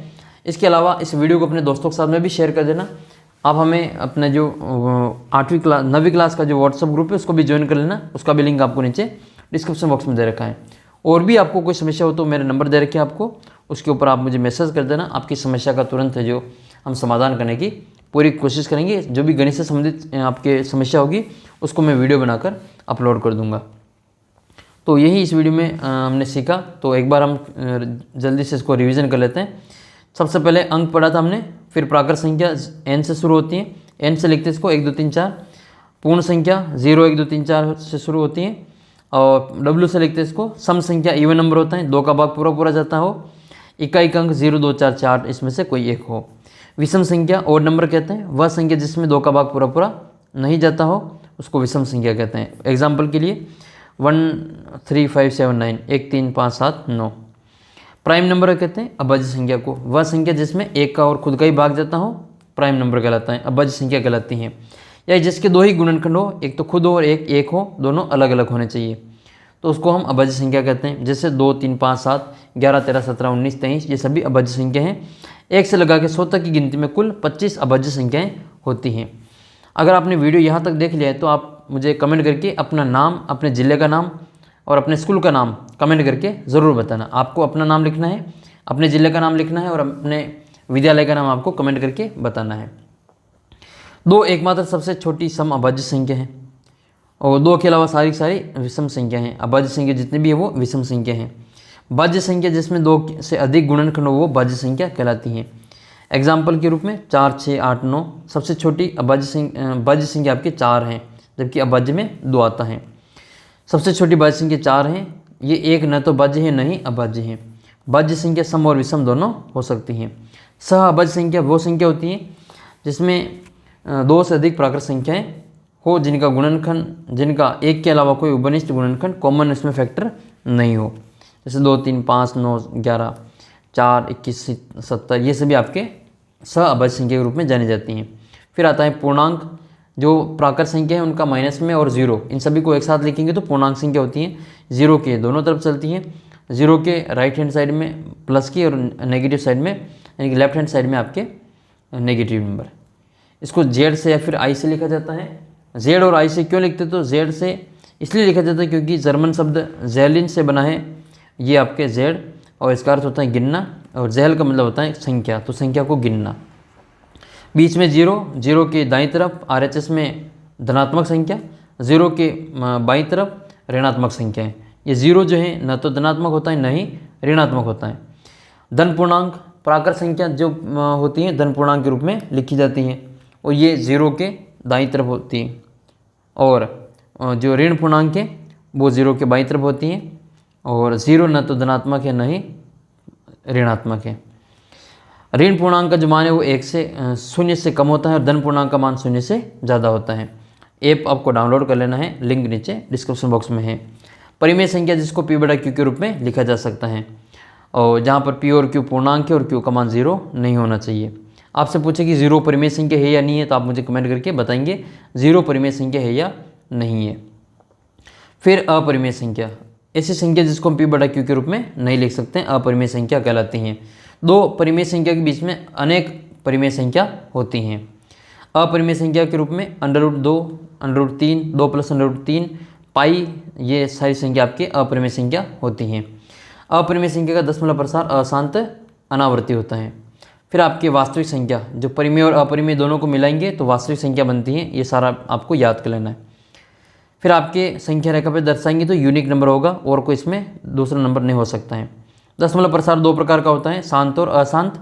इसके अलावा इस वीडियो को अपने दोस्तों के साथ में भी शेयर कर देना। आप हमें अपने जो 9वीं क्लास का जो व्हाट्सअप ग्रुप है उसको भी ज्वाइन कर लेना, उसका भी लिंक आपको नीचे डिस्क्रिप्शन बॉक्स में दे रखा है। और भी आपको कोई समस्या हो तो मेरे नंबर दे रखे हैं आपको, उसके ऊपर आप मुझे मैसेज कर देना। आपकी समस्या का तुरंत है जो हम समाधान करने की पूरी कोशिश करेंगे। जो भी गणित से संबंधित आपके समस्या होगी उसको मैं वीडियो बनाकर अपलोड कर दूँगा। तो यही इस वीडियो में हमने सीखा। तो एक बार हम जल्दी से इसको रिवीजन कर लेते हैं। सबसे पहले अंक पढ़ा था हमने, फिर प्राकृत संख्या n से शुरू होती है, n से लिखते हैं इसको 1 2 3 4। पूर्ण संख्या 0 1 2 3 4 से शुरू होती है, और W से लिखते हैं इसको सम संख्या, इवन नंबर होता है, 2 का भाग पूरा जाता हो, इकाई अंक 0 2 4 4 इसमें से कोई एक हो। विषम संख्या ओड नंबर कहते हैं, वह संख्या जिसमें 2 का भाग पूरा नहीं जाता हो उसको विषम संख्या कहते हैं। एग्जाम्पल के लिए 1 3 5 7 9, 1 3 5 7 9। प्राइम नंबर कहते हैं अभाज्य संख्या को, वह संख्या जिसमें एक का और खुद का ही भाग जाता हो प्राइम नंबर कहलाता है, अभाज्य संख्या कहलाती हैं। या जिसके 2 ही गुणनखंड हो, एक तो खुद हो और एक हो, दोनों अलग अलग होने चाहिए, तो उसको हम अभाज्य संख्या कहते हैं। जैसे 2 3 5 7 11 13 17 19 23 ये सभी अभाज्य संख्या हैं। 1 से लगा के 100 तक की गिनती में कुल 25 अभाज्य संख्याएँ होती हैं। अगर आपने वीडियो यहाँ तक देख लिया है तो आप मुझे कमेंट करके अपना नाम, अपने ज़िले का नाम और अपने स्कूल का नाम कमेंट करके ज़रूर बताना। आपको अपना नाम लिखना है, अपने ज़िले का नाम लिखना है और अपने विद्यालय का नाम आपको कमेंट करके बताना है। 2 एकमात्र सबसे छोटी सम अभाज्य संख्या है, और 2 के अलावा सारी विषम संख्या हैं। अभाज्य संख्या जितनी भी है वो विषम संख्या हैं। भाज्य संख्या जिसमें 2 से अधिक गुणनखंड हो वो भाज्य संख्या कहलाती हैं। एग्जाम्पल के रूप में 4 6 8 9, सबसे छोटी भाज्य संख्या आपके 4 हैं, जबकि अभाज्य में 2 आता है। सबसे छोटी भाज्य संख्या 4 हैं, ये एक न तो भाज्य है न ही अभाज्य है। भाज्य संख्या सम और विषम दोनों हो सकती हैं। सह अभाज्य संख्या वो संख्या होती है जिसमें 2 से अधिक प्राकृत संख्याएं हो जिनका एक के अलावा कोई उपनिष्ठ गुणनखंड कॉमन इसमें फैक्टर नहीं हो। जैसे 2 3 5 9 11 4 21 70, ये सभी आपके सह अभाज्य संख्या के रूप में जानी जाती हैं। फिर आता है पूर्णांक, जो प्राकृत संख्या है उनका माइनस में और 0, इन सभी को एक साथ लिखेंगे तो पूर्णांक संख्या होती है। 0 के दोनों तरफ चलती हैं, 0 के राइट हैंड साइड में प्लस की और नेगेटिव साइड में यानी कि लेफ्ट हैंड साइड में आपके नेगेटिव नंबर। इसको Z से या फिर I से लिखा जाता है। Z और I से क्यों लिखते तो Z से इसलिए लिखा जाता है क्योंकि जर्मन शब्द ज़ेलिन से बना है ये आपके Z, और इसका अर्थ होता है गिनना, और ज़ेल का मतलब होता है संख्या, तो संख्या को गिनना। बीच में 0 के दाईं तरफ RHS में धनात्मक संख्या, 0 के बाईं तरफ ऋणात्मक संख्या है। ये 0 जो है न तो धनात्मक होता है न ही ऋणात्मक होता है। धन पूर्णांक प्राकृत संख्या जो होती हैं धन पूर्णांक के रूप में लिखी जाती हैं, और ये 0 के दाईं तरफ होती हैं, और जो ऋण पूर्णांक है वो 0 के बाईं तरफ होती हैं। और 0 न तो धनात्मक है न ही ऋणात्मक है। ऋण पूर्णांक का जो मान है वो 1 से 0 से कम होता है और धन पूर्णांक का मान 0 से ज़्यादा होता है। ऐप आपको डाउनलोड कर लेना है, लिंक नीचे डिस्क्रिप्शन बॉक्स में है। परिमेय संख्या जिसको P/Q के रूप में लिखा जा सकता है, और जहाँ पर P और Q पूर्णांक है और Q का मान 0 नहीं होना चाहिए। आपसे पूछे कि 0 परिमेय संख्या है या नहीं है, तो आप मुझे कमेंट करके बताएंगे 0 परिमेय संख्या है या नहीं है। फिर अपरिमेय संख्या, ऐसी संख्या जिसको हम P/Q के रूप में नहीं लिख सकते, अपरिमेय संख्या कहलाती हैं। दो परिमेय संख्या के बीच में अनेक परिमेय संख्या होती हैं। अपरिमेय संख्या के रूप में √2, √3, 2 + √3, पाई, ये सारी संख्या आपकी अपरिमेय संख्या होती हैं। अपरिमेय संख्या का दशमलव प्रसार अशांत अनावर्ती होता है। फिर आपकी वास्तविक संख्या, जो परिमेय और अपरिमेय दोनों को मिलाएंगे तो वास्तविक संख्या बनती है। ये सारा आपको याद कर लेना है। फिर आपके संख्या रेखा पे दर्शाएंगे तो यूनिक नंबर होगा और कोई इसमें दूसरा नंबर नहीं हो सकता है। दशमलव प्रसार 2 प्रकार का होता है, शांत और अशांत।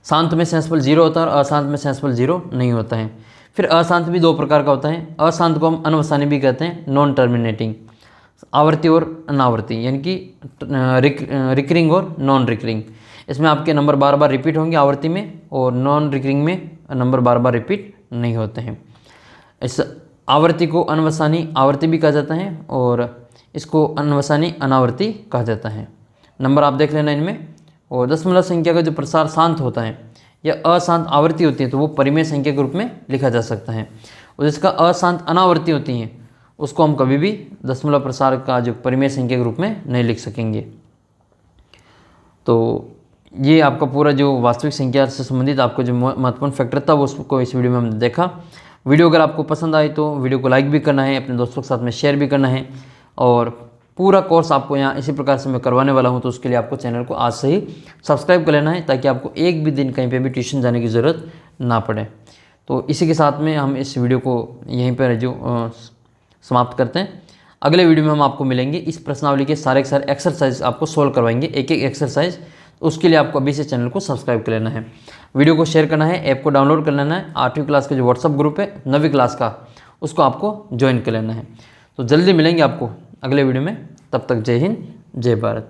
शांत में सेंसिबल 0 होता है और अशांत में सेंसिबल 0 नहीं होता है। फिर अशांत भी 2 प्रकार का होता है। अशांत को हम अनवसानी भी कहते हैं, नॉन टर्मिनेटिंग। आवर्ती और अनावर्ती, यानी कि रिकरिंग और नॉन रिकरिंग। इसमें आपके नंबर बार बार रिपीट होंगे आवर्ती में, और नॉन रिकरिंग में नंबर बार बार रिपीट नहीं होते हैं। इस आवर्ती को अनवसानी आवर्ती भी कहा जाता है और इसको अनवसानी अनावर्ती कहा जाता है। नंबर आप देख लेना इनमें। और दशमलव संख्या का जो प्रसार शांत होता है या अशांत आवर्ती होती है तो वो परिमेय संख्या के रूप में लिखा जा सकता है, और जिसका अशांत अनावर्ती होती हैं उसको हम कभी भी दशमलव प्रसार का जो परिमेय संख्या के रूप में नहीं लिख सकेंगे। तो ये आपका पूरा जो वास्तविक संख्या से संबंधित आपको जो महत्वपूर्ण फैक्टर था वो उसको इस वीडियो में हमने देखा। वीडियो अगर आपको पसंद आई तो वीडियो को लाइक भी करना है, अपने दोस्तों के साथ में शेयर भी करना है। और पूरा कोर्स आपको यहाँ इसी प्रकार से मैं करवाने वाला हूँ, तो उसके लिए आपको चैनल को आज से ही सब्सक्राइब कर लेना है, ताकि आपको एक भी दिन कहीं पे भी ट्यूशन जाने की ज़रूरत ना पड़े। तो इसी के साथ में हम इस वीडियो को यहीं पर जो समाप्त करते हैं। अगले वीडियो में हम आपको मिलेंगे, इस प्रश्नावली के सारे एक्सरसाइज आपको सोल्व करवाएंगे, एक एक एक्सरसाइज। उसके लिए आपको अभी से चैनल को सब्सक्राइब कर लेना है, वीडियो को शेयर करना है, ऐप को डाउनलोड कर लेना है। 8वीं क्लास का जो व्हाट्सअप ग्रुप है 9वीं क्लास का, उसको आपको ज्वाइन कर लेना है। तो जल्दी मिलेंगे आपको अगले वीडियो में। तब तक जय हिंद, जय भारत।